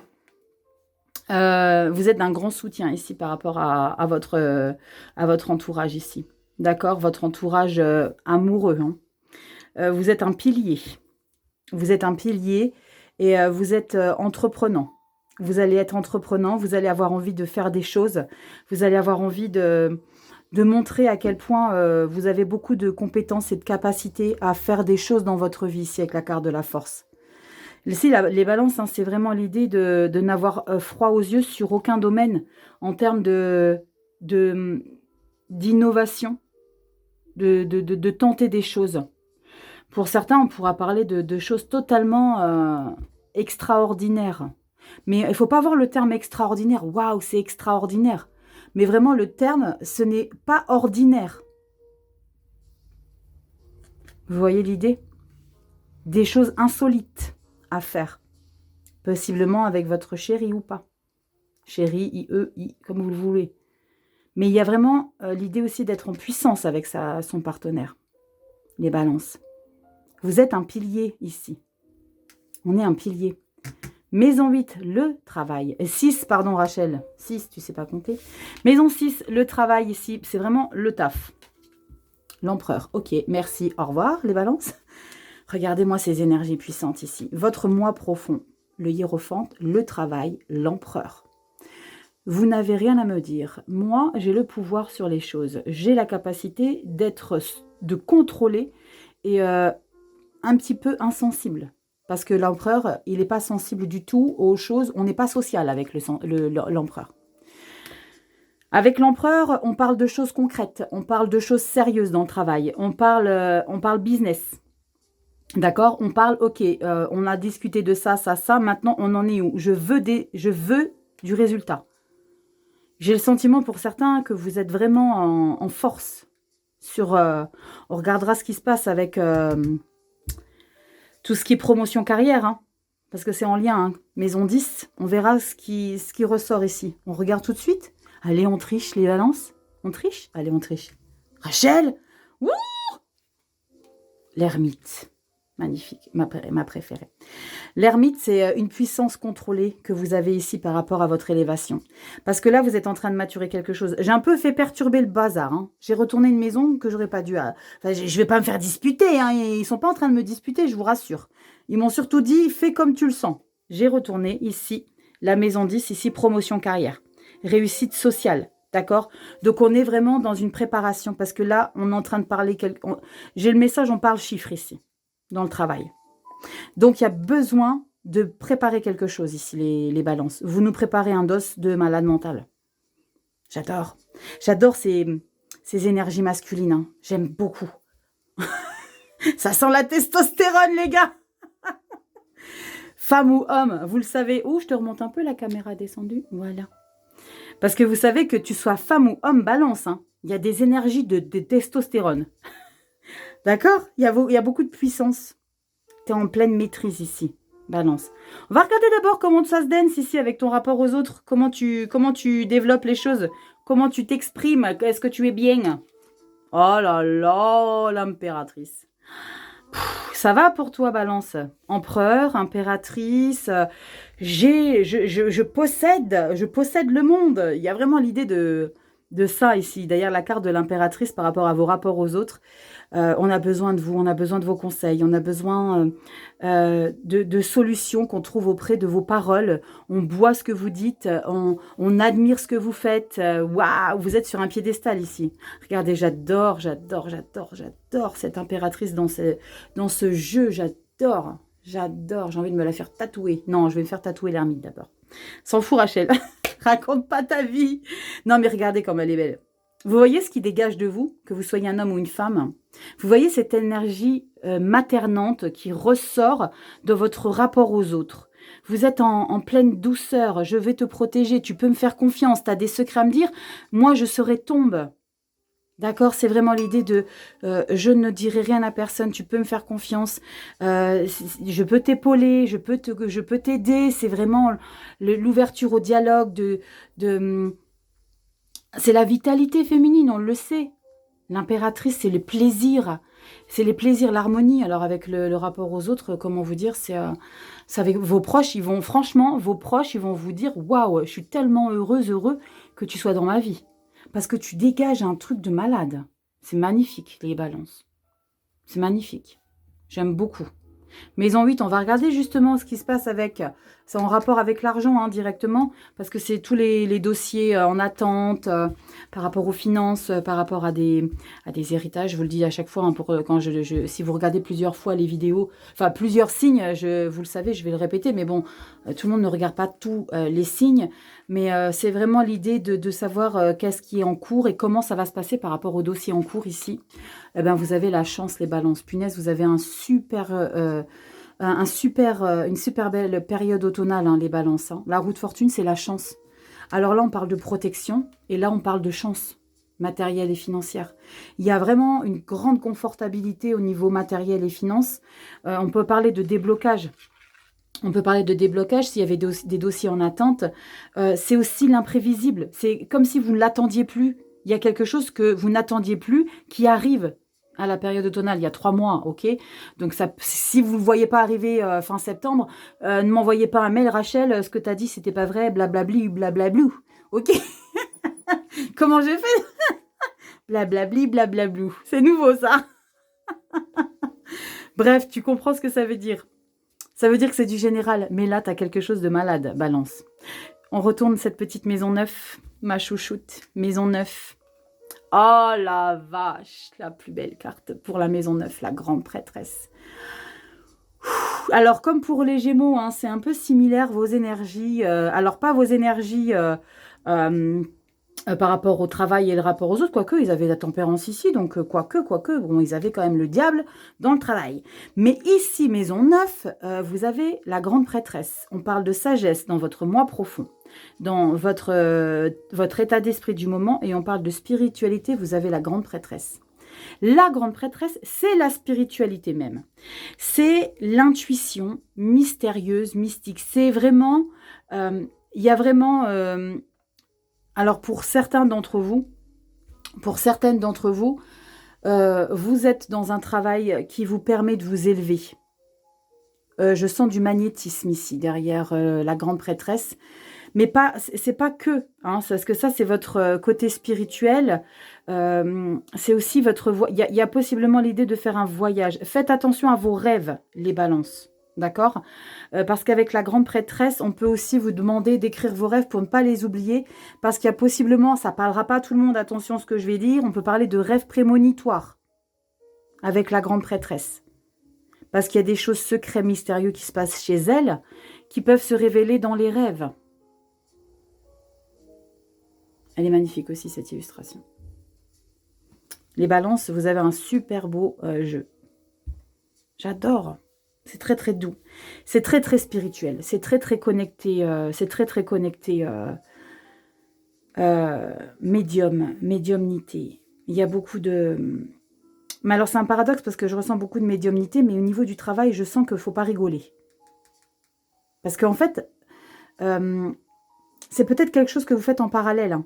Vous êtes d'un grand soutien ici par rapport à votre entourage ici. D'accord? Votre entourage amoureux. Hein. Vous êtes un pilier. Vous êtes un pilier et vous êtes entreprenant. Vous allez être entreprenant, vous allez avoir envie de faire des choses. Vous allez avoir envie de montrer à quel point vous avez beaucoup de compétences et de capacités à faire des choses dans votre vie ici avec la carte de la force. Ici, les balances, hein, c'est vraiment l'idée de n'avoir froid aux yeux sur aucun domaine en termes d'innovation, de tenter des choses. Pour certains, on pourra parler de choses totalement extraordinaires. Mais il ne faut pas voir le terme extraordinaire. Waouh, c'est extraordinaire. Mais vraiment, le terme, ce n'est pas ordinaire. Vous voyez l'idée? Des choses insolites à faire. Possiblement avec votre chéri ou pas. Chéri, I, comme vous le voulez. Mais il y a vraiment l'idée aussi d'être en puissance avec son partenaire. Les balances. Vous êtes un pilier ici. On est un pilier. Maison 8, le travail. 6, pardon Rachel. 6, tu sais pas compter. Maison 6, le travail ici. C'est vraiment le taf. L'empereur. Ok, merci. Au revoir les balances. Regardez-moi ces énergies puissantes ici. Votre moi profond, le hiérophante, le travail, l'empereur. Vous n'avez rien à me dire. Moi, j'ai le pouvoir sur les choses. J'ai la capacité de contrôler et un petit peu insensible. Parce que l'empereur, il n'est pas sensible du tout aux choses. On n'est pas social avec l'empereur. Avec l'empereur, on parle de choses concrètes. On parle de choses sérieuses dans le travail. On parle business. D'accord? On parle, ok, on a discuté de ça, maintenant on en est où? Je veux du résultat. J'ai le sentiment pour certains que vous êtes vraiment en force. On regardera ce qui se passe avec tout ce qui est promotion carrière, hein, parce que c'est en lien. Hein. Maison 10, on verra ce qui ressort ici. On regarde tout de suite. Allez, on triche les balances. On triche? Allez, on triche. Rachel! Wouh! L'ermite. Magnifique, ma préférée. L'ermite, c'est une puissance contrôlée que vous avez ici par rapport à votre élévation. Parce que là, vous êtes en train de maturer quelque chose. J'ai un peu fait perturber le bazar. Hein. J'ai retourné une maison que j'aurais pas dû... Enfin, je ne vais pas me faire disputer. Hein. Ils ne sont pas en train de me disputer, je vous rassure. Ils m'ont surtout dit, fais comme tu le sens. J'ai retourné ici, la maison 10, ici, promotion carrière. Réussite sociale. D'accord? Donc, on est vraiment dans une préparation. Parce que là, on est en train de parler... J'ai le message, on parle chiffres ici. Dans le travail. Donc, il y a besoin de préparer quelque chose ici, les balances. Vous nous préparez un dos de malade mental. J'adore. J'adore ces énergies masculines. Hein. J'aime beaucoup. Ça sent la testostérone, les gars. Femme ou homme, vous le savez. Oh, je te remonte un peu la caméra descendue. Voilà. Parce que vous savez que tu sois femme ou homme, balance. Hein. Il y a des énergies de testostérone. D'accord, il y a beaucoup de puissance. Tu es en pleine maîtrise ici. Balance. On va regarder d'abord comment ça se dance ici avec ton rapport aux autres. Comment tu développes les choses. Comment tu t'exprimes. Est-ce que tu es bien? Oh là là, l'impératrice. Ça va pour toi, Balance? Empereur, impératrice, je possède le monde. Il y a vraiment l'idée de ça ici. D'ailleurs, la carte de l'impératrice par rapport à vos rapports aux autres. On a besoin de vous, on a besoin de vos conseils, on a besoin de solutions qu'on trouve auprès de vos paroles. On boit ce que vous dites, on admire ce que vous faites. Waouh, vous êtes sur un piédestal ici. Regardez, j'adore cette impératrice dans ce jeu, j'adore. J'adore, j'ai envie de me la faire tatouer. Non, je vais me faire tatouer l'ermite d'abord. S'en fout, Rachel. Raconte pas ta vie. Non, mais regardez comme elle est belle. Vous voyez ce qui dégage de vous, que vous soyez un homme ou une femme? Vous voyez cette énergie maternante qui ressort de votre rapport aux autres. Vous êtes en pleine douceur, je vais te protéger, tu peux me faire confiance, tu as des secrets à me dire, moi je serai tombe. D'accord, c'est vraiment l'idée de je ne dirai rien à personne, tu peux me faire confiance, je peux t'épauler, je peux t'aider, c'est vraiment l'ouverture au dialogue, c'est la vitalité féminine, on le sait. L'impératrice, c'est les plaisirs, l'harmonie. Alors avec le rapport aux autres, comment vous dire, c'est avec vos proches, vos proches, ils vont vous dire, waouh, je suis tellement heureux que tu sois dans ma vie. Parce que tu dégages un truc de malade. C'est magnifique, les balances. C'est magnifique. J'aime beaucoup. Maison 8, on va regarder justement ce qui se passe avec... C'est en rapport avec l'argent hein, directement, parce que c'est tous les dossiers en attente, par rapport aux finances, par rapport à des héritages. Je vous le dis à chaque fois, hein, si vous regardez plusieurs fois les vidéos, enfin plusieurs signes, vous le savez, je vais le répéter, mais bon, tout le monde ne regarde pas tous les signes, mais c'est vraiment l'idée de savoir qu'est-ce qui est en cours et comment ça va se passer par rapport au dossier en cours ici. Eh ben, vous avez la chance, les balances. Punaise, vous avez une super belle période automnale, hein, les balances. Hein. La roue de fortune, c'est la chance. Alors là, on parle de protection et là, on parle de chance matérielle et financière. Il y a vraiment une grande confortabilité au niveau matériel et finance. On peut parler de déblocage. On peut parler de déblocage s'il y avait des dossiers en attente. C'est aussi l'imprévisible. C'est comme si vous ne l'attendiez plus. Il y a quelque chose que vous n'attendiez plus qui arrive à la période automnale, il y a 3 mois, ok? Donc, ça, si vous ne le voyez pas arriver fin septembre, ne m'envoyez pas un mail, Rachel, ce que tu as dit, c'était pas vrai, blablabli, blablablou, ok? Comment j'ai fait? Blablabli, blablablou. C'est nouveau, ça. Bref, tu comprends ce que ça veut dire. Ça veut dire que c'est du général, mais là, tu as quelque chose de malade, balance. On retourne cette petite maison neuve, ma chouchoute, maison neuve. Oh la vache, la plus belle carte pour la maison neuve, la grande prêtresse. Alors, comme pour les Gémeaux, hein, c'est un peu similaire, vos énergies. Alors, pas vos énergies par rapport au travail et le rapport aux autres, quoique, ils avaient la tempérance ici, donc quoique, bon, ils avaient quand même le diable dans le travail. Mais ici, maison 9, vous avez la grande prêtresse. On parle de sagesse dans votre moi profond, dans votre état d'esprit du moment, et on parle de spiritualité, vous avez la grande prêtresse. La grande prêtresse, c'est la spiritualité même. C'est l'intuition mystérieuse, mystique. C'est vraiment... Il y a vraiment... alors, pour certaines d'entre vous, vous êtes dans un travail qui vous permet de vous élever. Je sens du magnétisme ici, derrière la grande prêtresse. Mais c'est pas que, hein, parce que ça, c'est votre côté spirituel. C'est aussi votre voie. Il y a possiblement l'idée de faire un voyage. Faites attention à vos rêves, les balances. D'accord? Parce qu'avec la grande prêtresse, on peut aussi vous demander d'écrire vos rêves pour ne pas les oublier. Parce qu'il y a possiblement, ça ne parlera pas à tout le monde, attention à ce que je vais dire, on peut parler de rêves prémonitoires avec la grande prêtresse. Parce qu'il y a des choses secrètes, mystérieuses qui se passent chez elle, qui peuvent se révéler dans les rêves. Elle est magnifique aussi, cette illustration. Les balances, vous avez un super beau jeu. J'adore. C'est très, très doux. C'est très, très spirituel. C'est très, très connecté. C'est très, très connecté. Médiumnité. Il y a beaucoup de... Mais alors, c'est un paradoxe parce que je ressens beaucoup de médiumnité, mais au niveau du travail, je sens qu'il ne faut pas rigoler. Parce qu'en fait, c'est peut-être quelque chose que vous faites en parallèle, hein,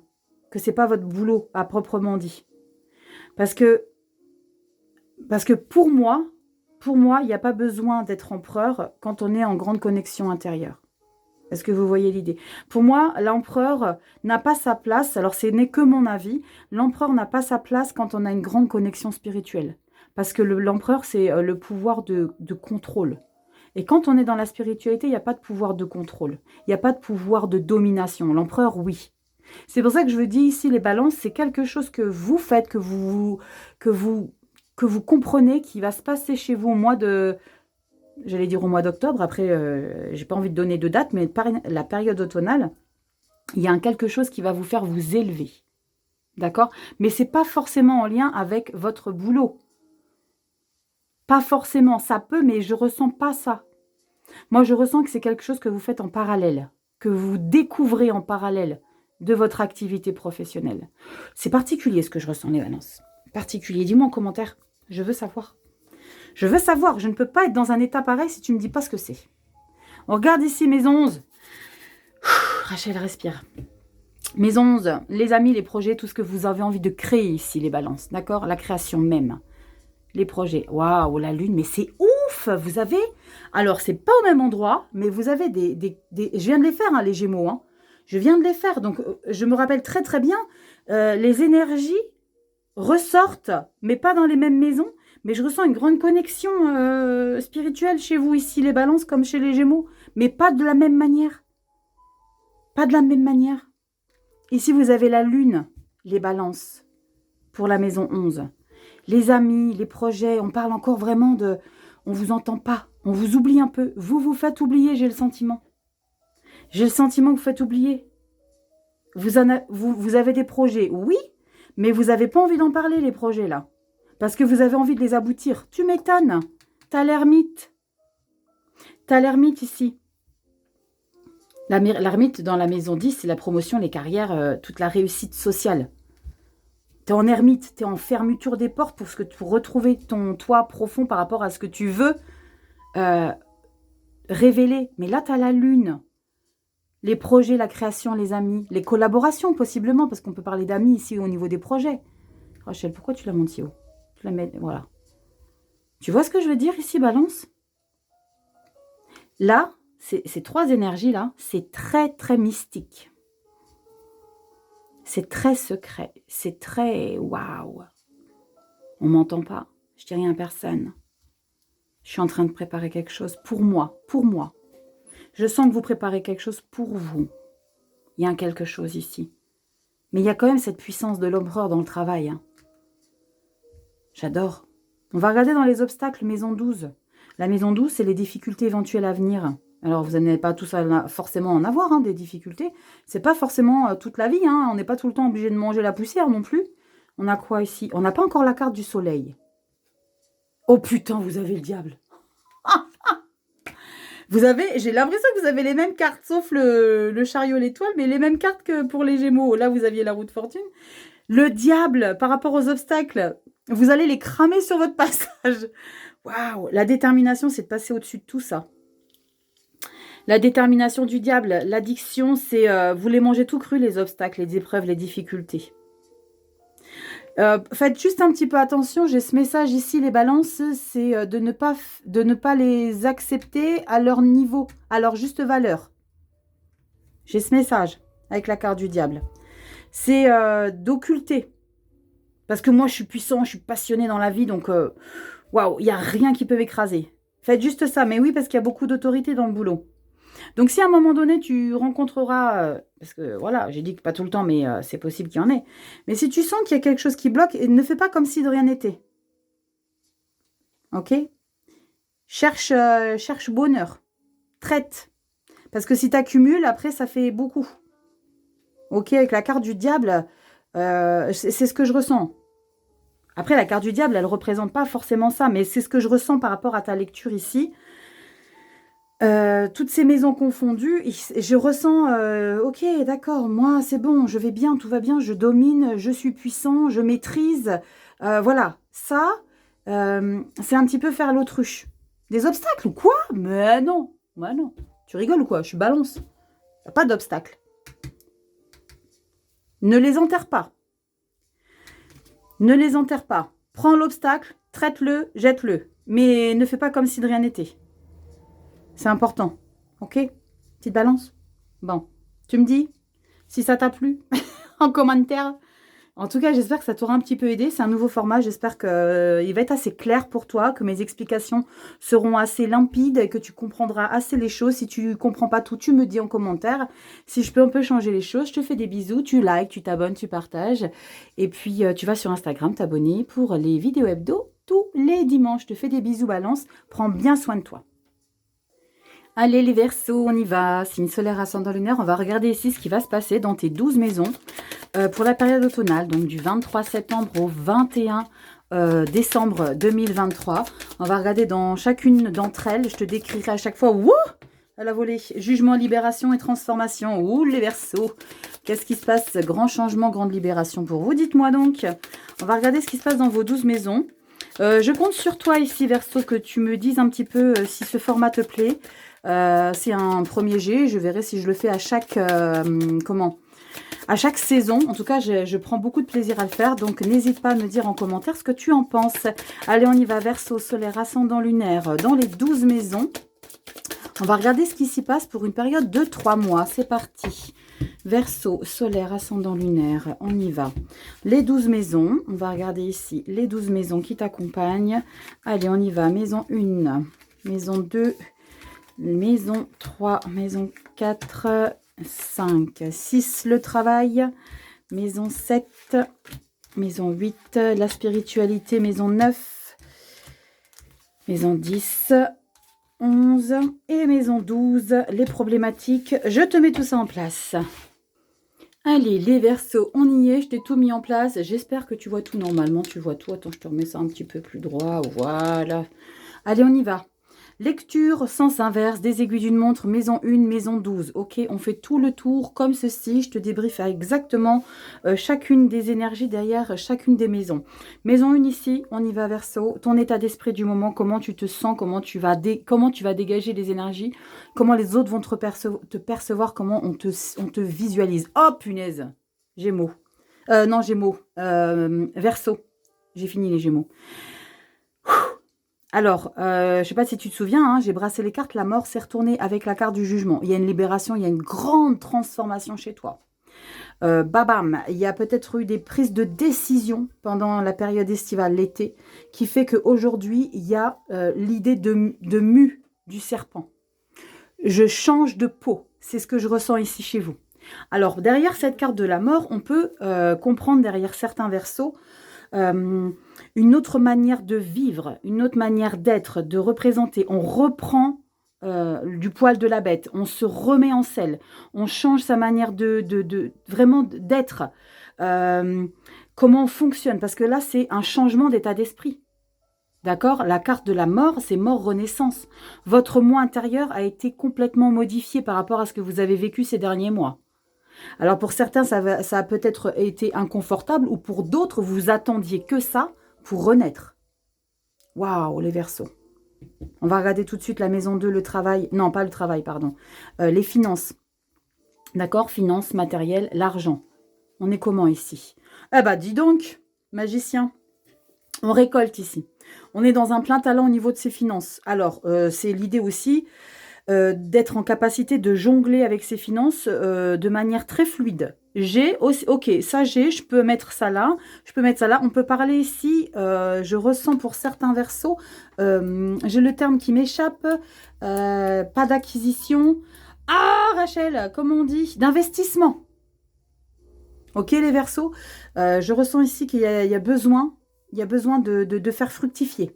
que ce n'est pas votre boulot à proprement dit. Parce que pour moi, il n'y a pas besoin d'être empereur quand on est en grande connexion intérieure. Est-ce que vous voyez l'idée? Pour moi, l'empereur n'a pas sa place, alors ce n'est que mon avis, l'empereur n'a pas sa place quand on a une grande connexion spirituelle. Parce que l'empereur, c'est le pouvoir de contrôle. Et quand on est dans la spiritualité, il n'y a pas de pouvoir de contrôle. Il n'y a pas de pouvoir de domination. L'empereur, oui. C'est pour ça que je vous dis ici, les balances, c'est quelque chose que vous faites, que vous comprenez, qui va se passer chez vous au mois de... J'allais dire au mois d'octobre, après, j'ai pas envie de donner de date, mais la période automnale, il y a quelque chose qui va vous faire vous élever. D'accord? Mais c'est pas forcément en lien avec votre boulot. Pas forcément, ça peut, mais je ressens pas ça. Moi, je ressens que c'est quelque chose que vous faites en parallèle, que vous découvrez en parallèle de votre activité professionnelle. C'est particulier ce que je ressens, les balances. Particulier. Dis-moi en commentaire. Je veux savoir. Je veux savoir. Je ne peux pas être dans un état pareil si tu ne me dis pas ce que c'est. On regarde ici maison 11. Rachel, respire. Maison 11, les amis, les projets, tout ce que vous avez envie de créer ici, les balances. D'accord? La création même. Les projets. Waouh, la lune, mais c'est ouf! Vous avez... Alors, c'est pas au même endroit, mais vous avez des... Je viens de les faire, hein, les Gémeaux. Hein. Je viens de les faire. Donc, je me rappelle très, très bien. Les énergies ressortent, mais pas dans les mêmes maisons. Mais je ressens une grande connexion spirituelle chez vous ici, les balances, comme chez les Gémeaux. Mais pas de la même manière. Pas de la même manière. Ici, vous avez la lune, les balances, pour la maison 11. Les amis, les projets, on parle encore vraiment de... On ne vous entend pas, on vous oublie un peu. Vous vous faites oublier, j'ai le sentiment. J'ai le sentiment que vous faites oublier. Vous avez des projets, oui, mais vous n'avez pas envie d'en parler, les projets, là. Parce que vous avez envie de les aboutir. Tu m'étonnes. T'as l'ermite. T'as l'ermite ici. L'ermite, dans la maison 10, c'est la promotion, les carrières, toute la réussite sociale. Tu es en ermite, tu es en fermeture des portes pour retrouver ton toit profond par rapport à ce que tu veux révéler. Mais là, tu as la lune. Les projets, la création, les amis, les collaborations possiblement, parce qu'on peut parler d'amis ici au niveau des projets. Rachel, pourquoi tu la montes si haut? Tu la mets, voilà. Tu vois ce que je veux dire ici, balance? Là, ces trois énergies-là, c'est très, très mystique. C'est très secret. C'est très waouh. On ne m'entend pas. Je dis rien à personne. Je suis en train de préparer quelque chose pour moi. Pour moi. Je sens que vous préparez quelque chose pour vous. Il y a quelque chose ici. Mais il y a quand même cette puissance de l'empereur dans le travail. Hein. J'adore. On va regarder dans les obstacles, maison 12. La maison 12, c'est les difficultés éventuelles à venir. Alors, vous n'allez pas tous forcément en avoir, hein, des difficultés. C'est pas forcément toute la vie. Hein. On n'est pas tout le temps obligé de manger la poussière non plus. On a quoi ici? On n'a pas encore la carte du soleil. Oh putain, vous avez le diable. J'ai l'impression que vous avez les mêmes cartes, sauf le chariot, l'étoile, mais les mêmes cartes que pour les Gémeaux. Là, vous aviez la roue de fortune. Le diable, par rapport aux obstacles, vous allez les cramer sur votre passage. Waouh, la détermination, c'est de passer au-dessus de tout ça. La détermination du diable, l'addiction, c'est vous les mangez tout cru, les obstacles, les épreuves, les difficultés. Faites juste un petit peu attention, j'ai ce message ici, les balances, c'est de ne pas les accepter à leur niveau, à leur juste valeur. J'ai ce message avec la carte du diable. C'est d'occulter. Parce que moi, je suis puissant, je suis passionné dans la vie, donc waouh, il n'y a rien qui peut m'écraser. Faites juste ça, mais oui, parce qu'il y a beaucoup d'autorité dans le boulot. Donc, si à un moment donné, tu rencontreras, parce que voilà, j'ai dit que pas tout le temps, mais c'est possible qu'il y en ait. Mais si tu sens qu'il y a quelque chose qui bloque, ne fais pas comme si de rien n'était. Ok? Cherche bonheur. Traite. Parce que si tu accumules, après, ça fait beaucoup. Ok, avec la carte du diable, c'est ce que je ressens. Après, la carte du diable, elle ne représente pas forcément ça, mais c'est ce que je ressens par rapport à ta lecture ici. Toutes ces maisons confondues, je ressens, ok, d'accord, moi c'est bon, je vais bien, tout va bien, je domine, je suis puissant, je maîtrise. Voilà, ça, c'est un petit peu faire l'autruche. Des obstacles ou quoi? Mais non, moi non. Tu rigoles ou quoi? Je suis balance. Y a pas d'obstacles. Ne les enterre pas. Ne les enterre pas. Prends l'obstacle, traite-le, jette-le. Mais ne fais pas comme si de rien n'était. C'est important. Ok? Petite balance? Bon. Tu me dis si ça t'a plu en commentaire. En tout cas, j'espère que ça t'aura un petit peu aidé. C'est un nouveau format. J'espère qu'il va être assez clair pour toi, que mes explications seront assez limpides et que tu comprendras assez les choses. Si tu ne comprends pas tout, tu me dis en commentaire. Si je peux un peu changer les choses, je te fais des bisous. Tu likes, tu t'abonnes, tu partages. Et puis, tu vas sur Instagram t'abonner pour les vidéos hebdo tous les dimanches. Je te fais des bisous, balance. Prends bien soin de toi. Allez les Verseaux, on y va. Signe solaire ascendant lunaire. On va regarder ici ce qui va se passer dans tes 12 maisons pour la période automnale, donc du 23 septembre au 21 décembre 2023. On va regarder dans chacune d'entre elles. Je te décrirai à chaque fois. Wouh, à la volée. Jugement, libération et transformation. Ouh, les Verseaux. Qu'est-ce qui se passe? Grand changement, grande libération pour vous. Dites-moi donc. On va regarder ce qui se passe dans vos 12 maisons. Je compte sur toi ici, Verseau, que tu me dises un petit peu si ce format te plaît. C'est un premier jet. Je verrai si je le fais à chaque à chaque saison. En tout cas, je prends beaucoup de plaisir à le faire. Donc, n'hésite pas à me dire en commentaire ce que tu en penses. Allez, on y va. Verseau, solaire, ascendant lunaire dans les 12 maisons. On va regarder ce qui s'y passe pour une période de 3 mois. C'est parti. Verseau, solaire, ascendant lunaire. On y va. Les 12 maisons. On va regarder ici les 12 maisons qui t'accompagnent. Allez, on y va. Maison 1, maison 2, maison 3, maison 4, 5, 6, le travail, maison 7, maison 8, la spiritualité, maison 9, maison 10, 11 et maison 12, les problématiques. Je te mets tout ça en place. Allez, les Verseaux, on y est, je t'ai tout mis en place. J'espère que tu vois tout normalement, tu vois tout. Attends, je te remets ça un petit peu plus droit, voilà. Allez, on y va. Lecture, sens inverse, des aiguilles d'une montre, maison 1, maison 12. Ok, on fait tout le tour comme ceci. Je te débriefe exactement chacune des énergies derrière chacune des maisons. Maison 1 ici, on y va Verseau. Ton état d'esprit du moment, comment tu te sens, comment tu vas dégager les énergies, comment les autres vont te percevoir, comment on te visualise. Oh punaise, Gémeaux. Non, Gémeaux. Verseau. J'ai fini les Gémeaux. Alors, je ne sais pas si tu te souviens, hein, j'ai brassé les cartes, la mort s'est retournée avec la carte du jugement. Il y a une libération, il y a une grande transformation chez toi. Babam, il y a peut-être eu des prises de décision pendant la période estivale, l'été, qui fait qu'aujourd'hui, il y a l'idée de mue du serpent. Je change de peau, c'est ce que je ressens ici chez vous. Alors, derrière cette carte de la mort, on peut comprendre derrière certains Verseaux une autre manière de vivre, une autre manière d'être, de représenter. On reprend du poil de la bête, on se remet en selle, on change sa manière vraiment d'être, comment on fonctionne, parce que là, c'est un changement d'état d'esprit. D'accord? La carte de la mort, c'est mort-renaissance. Votre moi intérieur a été complètement modifié par rapport à ce que vous avez vécu ces derniers mois. Alors pour certains, ça a peut-être été inconfortable ou pour d'autres, vous attendiez que ça pour renaître. Waouh, les Verseaux. On va regarder tout de suite la maison 2, le travail. Non, pas le travail, pardon. Les finances. D'accord? Finances, matériel, l'argent. On est comment ici? Eh ben, dis donc, magicien. On récolte ici. On est dans un plein talent au niveau de ses finances. Alors, c'est l'idée aussi d'être en capacité de jongler avec ses finances de manière très fluide. J'ai aussi, ok, ça j'ai, je peux mettre ça là, je peux mettre ça là. On peut parler ici, je ressens pour certains Verseaux, j'ai le terme qui m'échappe, pas d'acquisition. Ah, Rachel, comment on dit? D'investissement. Ok, les Verseaux, je ressens ici qu'il y a besoin de faire fructifier.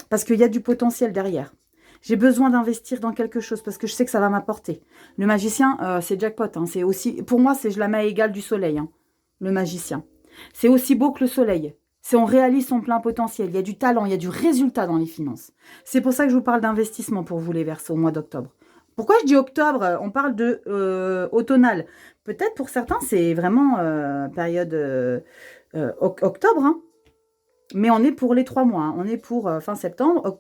Parce qu'il y a du potentiel derrière. J'ai besoin d'investir dans quelque chose parce que je sais que ça va m'apporter. Le magicien, c'est jackpot. Hein. C'est aussi, pour moi, je la mets à égale du soleil. Hein, le magicien. C'est aussi beau que le soleil. C'est on réalise son plein potentiel. Il y a du talent, il y a du résultat dans les finances. C'est pour ça que je vous parle d'investissement pour vous les Verseaux au mois d'octobre. Pourquoi je dis octobre? On parle de automnal. Peut-être pour certains, c'est vraiment période octobre. Hein. Mais on est pour les 3 mois. Hein. On est pour fin septembre,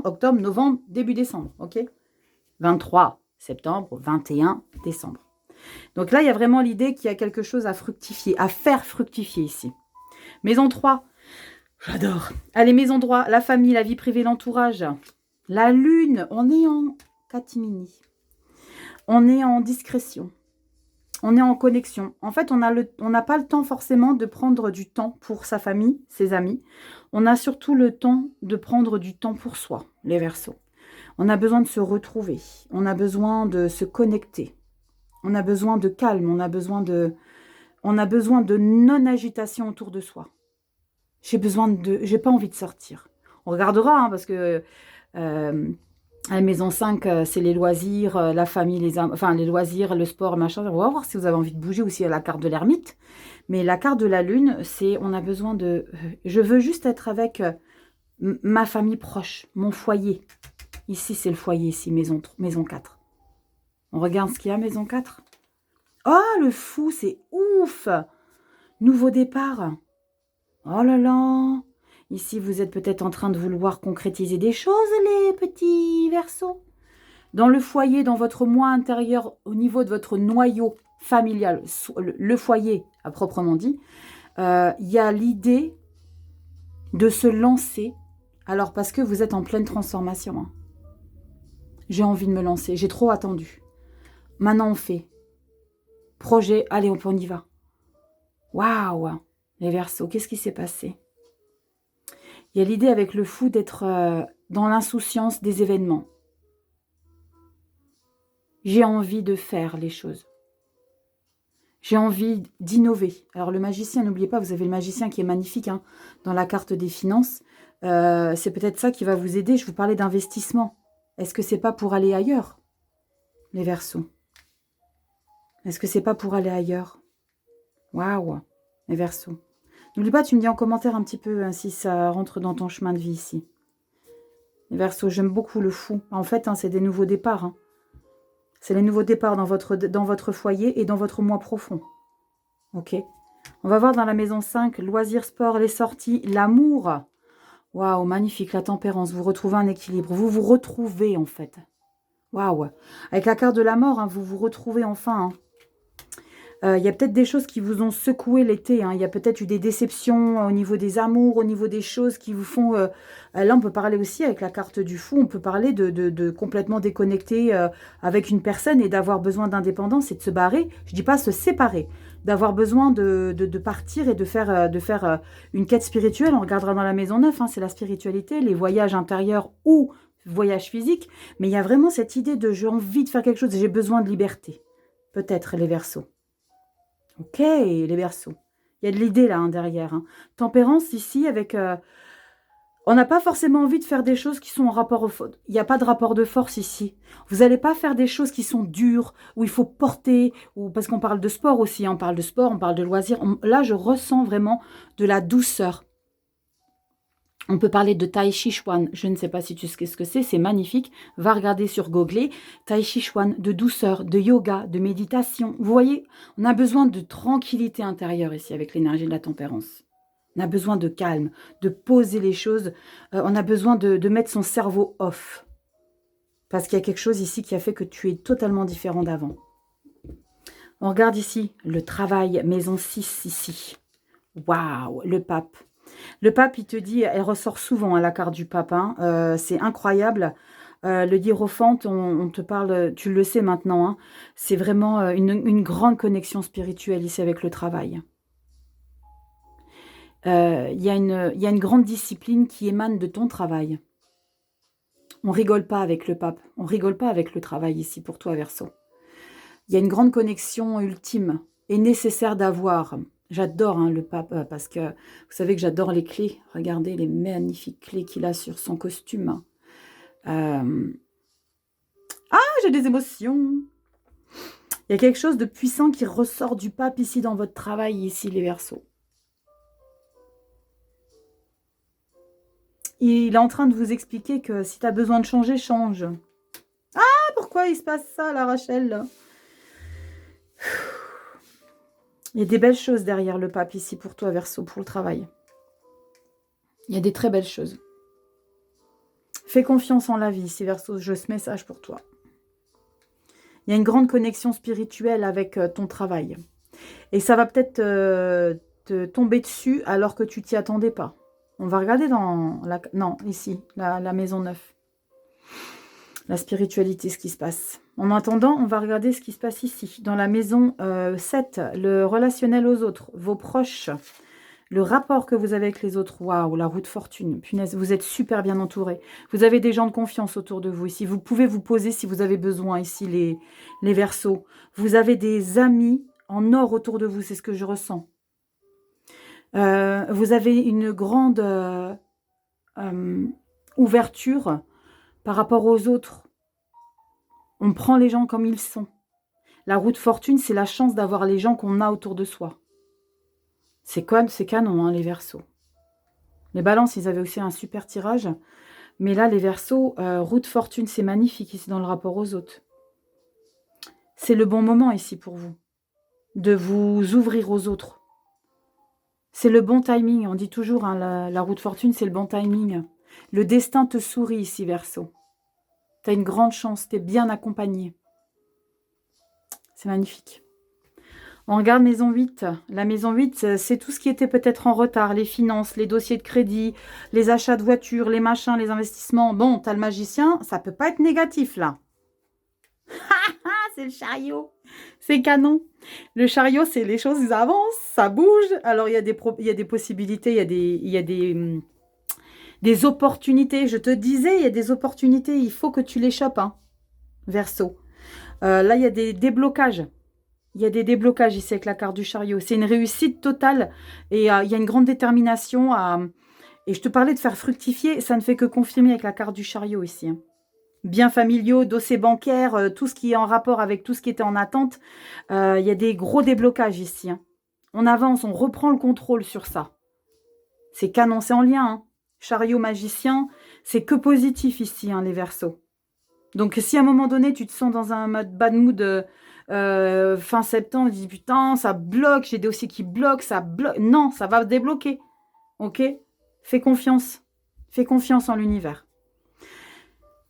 octobre, novembre, début décembre. Ok, 23 septembre, 21 décembre. Donc là, il y a vraiment l'idée qu'il y a quelque chose à fructifier, à faire fructifier ici. Maison 3, j'adore. Allez, maison 3, la famille, la vie privée, l'entourage. La lune, on est en catimini. On est en discrétion. On est en connexion. En fait, on n'a pas le temps forcément de prendre du temps pour sa famille, ses amis. On a surtout le temps de prendre du temps pour soi, les Verseaux. On a besoin de se retrouver. On a besoin de se connecter. On a besoin de calme. On a besoin de non-agitation autour de soi. J'ai pas envie de sortir. On regardera, hein, parce que la maison 5, c'est les loisirs, la famille, les loisirs, le sport, machin. On va voir si vous avez envie de bouger ou si la carte de l'ermite. Mais la carte de la lune, c'est on a besoin de... je veux juste être avec ma famille proche, mon foyer. Ici, c'est le foyer, ici, maison 4. On regarde ce qu'il y a, maison 4. Oh, le fou, c'est ouf! Nouveau départ. Oh là là! Ici, vous êtes peut-être en train de vouloir concrétiser des choses, les petits Verseaux. Dans le foyer, dans votre moi intérieur, au niveau de votre noyau familial, le foyer à proprement dit, il y a l'idée de se lancer. Alors, parce que vous êtes en pleine transformation. Hein. J'ai envie de me lancer. J'ai trop attendu. Maintenant, on fait. Projet, allez, on y va. Waouh! Les Verseaux, qu'est-ce qui s'est passé? Il y a l'idée avec le fou d'être dans l'insouciance des événements. J'ai envie de faire les choses. J'ai envie d'innover. Alors le magicien, n'oubliez pas, vous avez le magicien qui est magnifique hein, dans la carte des finances. C'est peut-être ça qui va vous aider. Je vous parlais d'investissement. Est-ce que c'est pas pour aller ailleurs, les Verseaux? Est-ce que c'est pas pour aller ailleurs? Waouh, les Verseaux. N'oublie pas, tu me dis en commentaire un petit peu hein, si ça rentre dans ton chemin de vie ici. Les Verseaux, j'aime beaucoup le fou. En fait, hein, c'est des nouveaux départs. Hein. C'est les nouveaux départs dans votre foyer et dans votre moi profond. Ok. On va voir dans la maison 5, loisirs, sport, les sorties, l'amour. Waouh, magnifique, la tempérance. Vous retrouvez un équilibre. Vous vous retrouvez, en fait. Waouh. Avec la carte de la mort, hein, vous vous retrouvez enfin. Hein. Il y a peut-être des choses qui vous ont secoué l'été. Hein. Il y a peut-être eu des déceptions au niveau des amours, au niveau des choses qui vous font... là, on peut parler aussi avec la carte du fou. On peut parler de complètement déconnecter avec une personne et d'avoir besoin d'indépendance et de se barrer. Je ne dis pas se séparer. D'avoir besoin de partir et de faire une quête spirituelle. On regardera dans la maison 9. Hein, c'est la spiritualité, les voyages intérieurs ou voyages physiques. Mais il y a vraiment cette idée de j'ai envie de faire quelque chose. J'ai besoin de liberté. Peut-être les Verseaux. Ok, les Verseaux. Il y a de l'idée là hein, derrière. Hein. Tempérance ici avec... on n'a pas forcément envie de faire des choses qui sont en rapport au... Il n'y a pas de rapport de force ici. Vous n'allez pas faire des choses qui sont dures, où il faut porter, ou parce qu'on parle de sport aussi. Hein. On parle de sport, on parle de loisirs. Là, je ressens vraiment de la douceur. On peut parler de Tai Chi Chuan. Je ne sais pas si tu sais ce que c'est magnifique. Va regarder sur Google. Tai Chi Chuan, de douceur, de yoga, de méditation. Vous voyez, on a besoin de tranquillité intérieure ici avec l'énergie de la tempérance. On a besoin de calme, de poser les choses. On a besoin de mettre son cerveau off. Parce qu'il y a quelque chose ici qui a fait que tu es totalement différent d'avant. On regarde ici le travail, maison 6 ici. Waouh, le pape. Le pape, il te dit, elle ressort souvent à la carte du pape, hein, c'est incroyable. Le hiérophante, on te parle, tu le sais maintenant, hein, c'est vraiment une grande connexion spirituelle ici avec le travail. Il y a une grande discipline qui émane de ton travail. On rigole pas avec le pape, on rigole pas avec le travail ici pour toi, Verseau. Il y a une grande connexion ultime et nécessaire d'avoir. J'adore hein, le pape parce que vous savez que j'adore les clés. Regardez les magnifiques clés qu'il a sur son costume. Ah, j'ai des émotions. Il y a quelque chose de puissant qui ressort du pape ici dans votre travail, ici les Verseaux. Il est en train de vous expliquer que si tu as besoin de changer, change. Ah, pourquoi il se passe ça, la Rachel, là? Il y a des belles choses derrière le pape ici pour toi, Verseau, pour le travail. Il y a des très belles choses. Fais confiance en la vie, ici, Verseau, je ce message pour toi. Il y a une grande connexion spirituelle avec ton travail. Et ça va peut-être te tomber dessus alors que tu t'y attendais pas. On va regarder dans la... Non, ici, la maison 9. La spiritualité, ce qui se passe. En attendant, on va regarder ce qui se passe ici. Dans la maison 7, le relationnel aux autres, vos proches, le rapport que vous avez avec les autres. Waouh, la roue de fortune. Punaise, vous êtes super bien entouré. Vous avez des gens de confiance autour de vous ici. Vous pouvez vous poser si vous avez besoin ici, les Verseaux. Vous avez des amis en or autour de vous, c'est ce que je ressens. Vous avez une grande ouverture par rapport aux autres. On prend les gens comme ils sont. La roue de fortune, c'est la chance d'avoir les gens qu'on a autour de soi. C'est canon, hein, les Verseaux. Les balances, ils avaient aussi un super tirage. Mais là, les Verseaux, roue de fortune, c'est magnifique ici dans le rapport aux autres. C'est le bon moment ici pour vous. De vous ouvrir aux autres. C'est le bon timing. On dit toujours, hein, la roue de fortune, c'est le bon timing. Le destin te sourit ici, Verseau. Tu as une grande chance, tu es bien accompagné. C'est magnifique. On regarde maison 8. La maison 8, c'est tout ce qui était peut-être en retard. Les finances, les dossiers de crédit, les achats de voitures, les machins, les investissements. Bon, tu as le magicien, ça peut pas être négatif, là. C'est le chariot. C'est canon. Le chariot, c'est les choses, ils avancent, ça bouge. Alors, il y a des possibilités, il y a des opportunités. Je te disais, il y a des opportunités. Il faut que tu les chopes, hein, Verseau. Là, il y a des déblocages. Il y a des déblocages ici avec la carte du chariot. C'est une réussite totale. Et il y a une grande détermination à... Et je te parlais de faire fructifier. Ça ne fait que confirmer avec la carte du chariot ici, hein. Biens familiaux, dossiers bancaires, tout ce qui est en rapport avec tout ce qui était en attente. Il y a des gros déblocages ici, hein. On avance, on reprend le contrôle sur ça. C'est canon, c'est en lien, hein. Chariot magicien, c'est que positif ici, hein, les Verseaux. Donc, si à un moment donné, tu te sens dans un mode bad mood fin septembre, tu dis putain, ça bloque, j'ai des dossiers qui bloquent, ça bloque. Non, ça va débloquer. Ok? Fais confiance. Fais confiance en l'univers.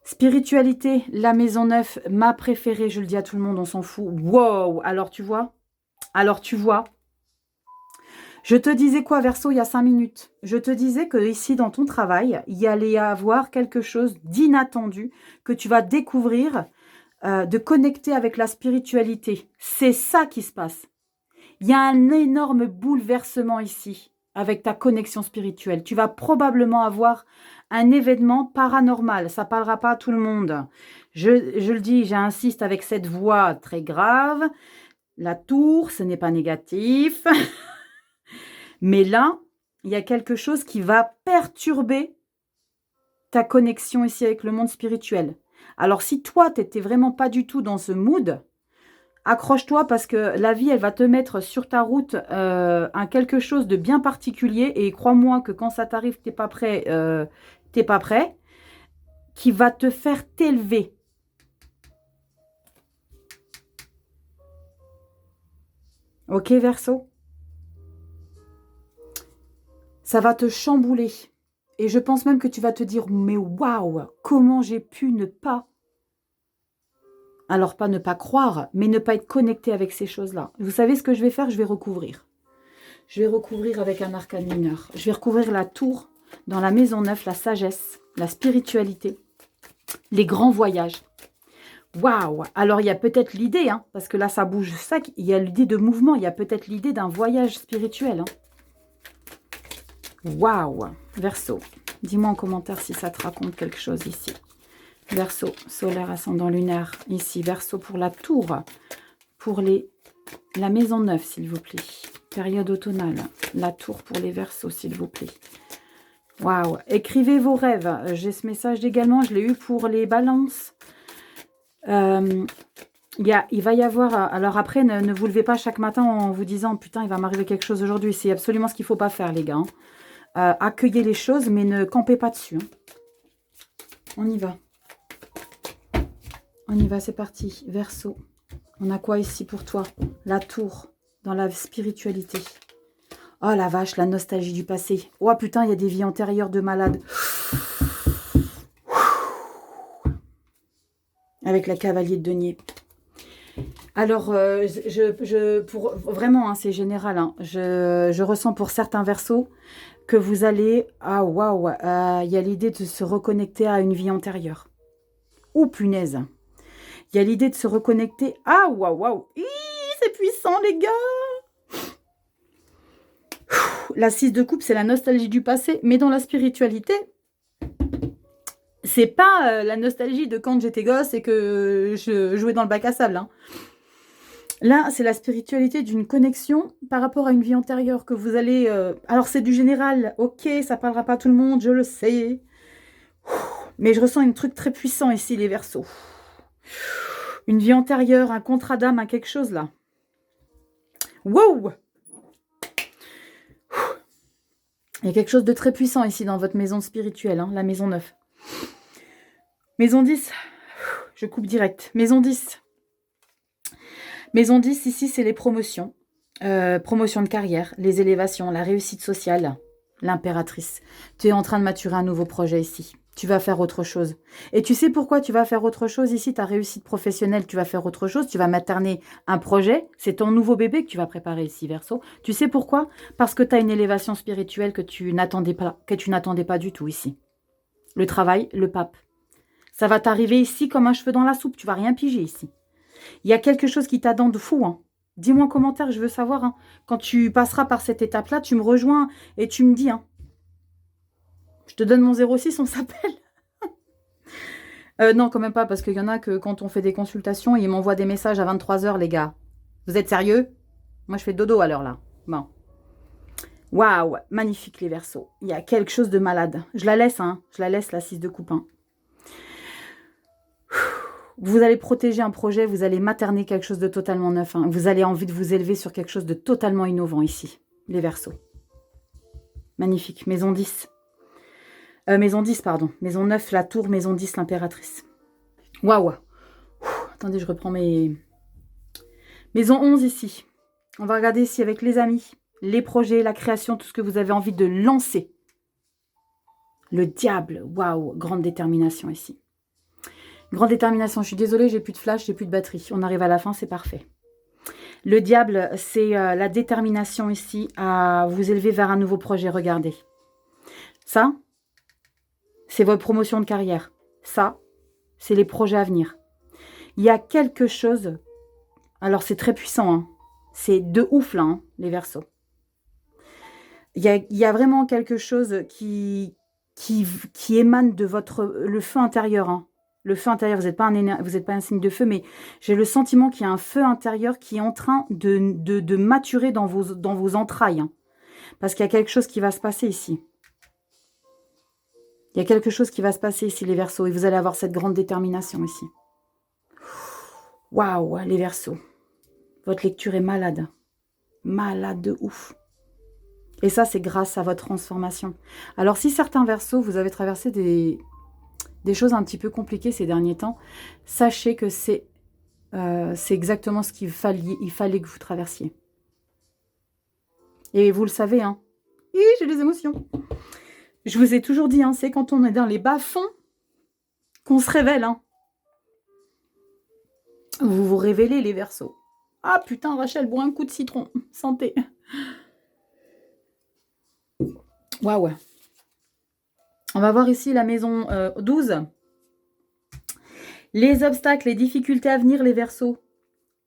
Spiritualité, la maison 9, ma préférée, je le dis à tout le monde, on s'en fout. Wow! Alors, tu vois? Je te disais quoi, Verseau, il y a 5 minutes? Je te disais que ici, dans ton travail, il y allait avoir quelque chose d'inattendu que tu vas découvrir, de connecter avec la spiritualité. C'est ça qui se passe. Il y a un énorme bouleversement ici avec ta connexion spirituelle. Tu vas probablement avoir un événement paranormal. Ça ne parlera pas à tout le monde. Je le dis, j'insiste avec cette voix très grave. La tour, ce n'est pas négatif. Mais là, il y a quelque chose qui va perturber ta connexion ici avec le monde spirituel. Alors, si toi, tu n'étais vraiment pas du tout dans ce mood, accroche-toi parce que la vie, elle va te mettre sur ta route un quelque chose de bien particulier. Et crois-moi que quand ça t'arrive, tu n'es pas prêt, qui va te faire t'élever. Ok, Verseau? Ça va te chambouler. Et je pense même que tu vas te dire, mais waouh, comment j'ai pu ne pas... Alors, pas ne pas croire, mais ne pas être connecté avec ces choses-là. Vous savez ce que je vais faire? Je vais recouvrir. Je vais recouvrir avec un arcane mineur. Je vais recouvrir la tour dans la maison 9, la sagesse, la spiritualité, les grands voyages. Waouh! Alors, il y a peut-être l'idée, hein, parce que là, ça bouge ça. Il y a l'idée de mouvement. Il y a peut-être l'idée d'un voyage spirituel. Hein. Waouh! Verseau, dis-moi en commentaire si ça te raconte quelque chose ici. Verseau, solaire, ascendant lunaire, ici. Verseau pour la tour, pour la maison 9, s'il vous plaît. Période automnale, la tour pour les Verseaux, s'il vous plaît. Waouh. Écrivez vos rêves. J'ai ce message également. Je l'ai eu pour les balances. Il va y avoir... Alors après, ne vous levez pas chaque matin en vous disant « Putain, il va m'arriver quelque chose aujourd'hui ». C'est absolument ce qu'il ne faut pas faire, les gars. Accueillez les choses, mais ne campez pas dessus. On y va. On y va, c'est parti. Verseau. On a quoi ici pour toi? La tour, dans la spiritualité. Oh la vache, la nostalgie du passé. Oh putain, il y a des vies antérieures de malades. Avec la cavalier de denier. Alors, vraiment, hein, c'est général. Hein, je ressens pour certains verseaux que vous allez... Ah, waouh, il y a l'idée de se reconnecter à une vie antérieure. Oh, punaise. Il y a l'idée de se reconnecter... Ah, waouh, waouh. C'est puissant, les gars. La 6 de coupe, c'est la nostalgie du passé. Mais dans la spiritualité... C'est pas la nostalgie de quand j'étais gosse et que je jouais dans le bac à sable. Hein. Là, c'est la spiritualité d'une connexion par rapport à une vie antérieure que vous allez... Alors, c'est du général. Ok, ça parlera pas à tout le monde, je le sais. Mais je ressens un truc très puissant ici, les Verseaux. Une vie antérieure, un contrat d'âme, quelque chose là. Wow! Il y a quelque chose de très puissant ici dans votre maison spirituelle, hein, la maison 9. Maison 10, je coupe direct. Maison 10. Maison 10, ici, c'est les promotions. Promotion de carrière, les élévations, la réussite sociale, l'impératrice. Tu es en train de maturer un nouveau projet ici. Tu vas faire autre chose. Et tu sais pourquoi tu vas faire autre chose ici? Ta réussite professionnelle, tu vas faire autre chose. Tu vas materner un projet. C'est ton nouveau bébé que tu vas préparer ici, Verseau. Tu sais pourquoi? Parce que tu as une élévation spirituelle que tu n'attendais pas du tout ici. Le travail, le pape. Ça va t'arriver ici comme un cheveu dans la soupe. Tu vas rien piger ici. Il y a quelque chose qui t'attend de fou. Hein. Dis-moi en commentaire, je veux savoir. Hein. Quand tu passeras par cette étape-là, tu me rejoins et tu me dis. Hein. Je te donne mon 06, on s'appelle. Non, quand même pas, parce qu'il y en a que quand on fait des consultations, ils m'envoient des messages à 23 h, les gars. Vous êtes sérieux? Moi, je fais dodo à l'heure, là. Bon. Waouh, magnifique, les Verseaux. Il y a quelque chose de malade. Je la laisse, hein. Je la laisse, la 6 de coupe. Hein. Vous allez protéger un projet, vous allez materner quelque chose de totalement neuf. Hein. Vous allez envie de vous élever sur quelque chose de totalement innovant ici, les Verseaux. Magnifique. Maison 10. Maison 10, pardon. Maison 9, la tour. Maison 10, l'impératrice. Waouh. Attendez, je reprends mes... Maison 11 ici. On va regarder ici avec les amis, les projets, la création, tout ce que vous avez envie de lancer. Le diable. Waouh. Grande détermination ici. Grande détermination. Je suis désolée, j'ai plus de flash, j'ai plus de batterie. On arrive à la fin, c'est parfait. Le diable, c'est la détermination ici à vous élever vers un nouveau projet. Regardez. Ça, c'est votre promotion de carrière. Ça, c'est les projets à venir. Il y a quelque chose... Alors, c'est très puissant. Hein. C'est de ouf, là, hein, les Verseaux. Il y a vraiment quelque chose qui émane de le feu intérieur. Hein. Le feu intérieur, vous n'êtes pas un signe de feu, mais j'ai le sentiment qu'il y a un feu intérieur qui est en train de maturer dans vos entrailles. Hein. Parce qu'il y a quelque chose qui va se passer ici. Il y a quelque chose qui va se passer ici, les Verseaux, et vous allez avoir cette grande détermination ici. Waouh, les Verseaux. Votre lecture est malade. Malade de ouf. Et ça, c'est grâce à votre transformation. Alors, si certains Verseaux, vous avez traversé des choses un petit peu compliquées ces derniers temps, sachez que c'est exactement ce qu'il fallait que vous traversiez. Et vous le savez, hein. J'ai des émotions. Je vous ai toujours dit, hein, c'est quand on est dans les bas-fonds qu'on se révèle. Hein. Vous vous révélez, les Verseaux. Ah putain, Rachel, bois un coup de citron. Santé. Waouh. On va voir ici la maison 12. Les obstacles, les difficultés à venir, les Verseaux.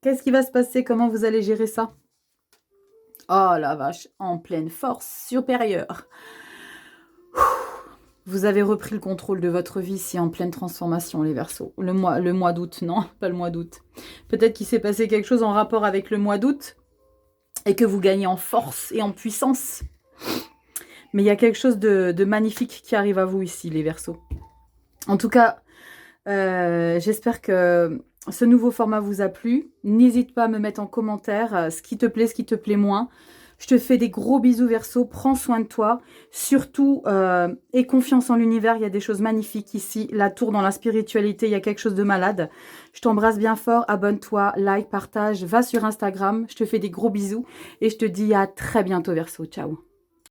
Qu'est-ce qui va se passer? Comment vous allez gérer ça? Oh la vache, en pleine force supérieure. Vous avez repris le contrôle de votre vie ici en pleine transformation, les Verseaux. Le mois d'août, non, pas le mois d'août. Peut-être qu'il s'est passé quelque chose en rapport avec le mois d'août et que vous gagnez en force et en puissance. Mais il y a quelque chose de magnifique qui arrive à vous ici, les Verseaux. En tout cas, j'espère que ce nouveau format vous a plu. N'hésite pas à me mettre en commentaire ce qui te plaît moins. Je te fais des gros bisous Verseau, prends soin de toi. Surtout, aie confiance en l'univers, il y a des choses magnifiques ici. La tour dans la spiritualité, il y a quelque chose de malade. Je t'embrasse bien fort, abonne-toi, like, partage, va sur Instagram. Je te fais des gros bisous et je te dis à très bientôt Verseau, ciao.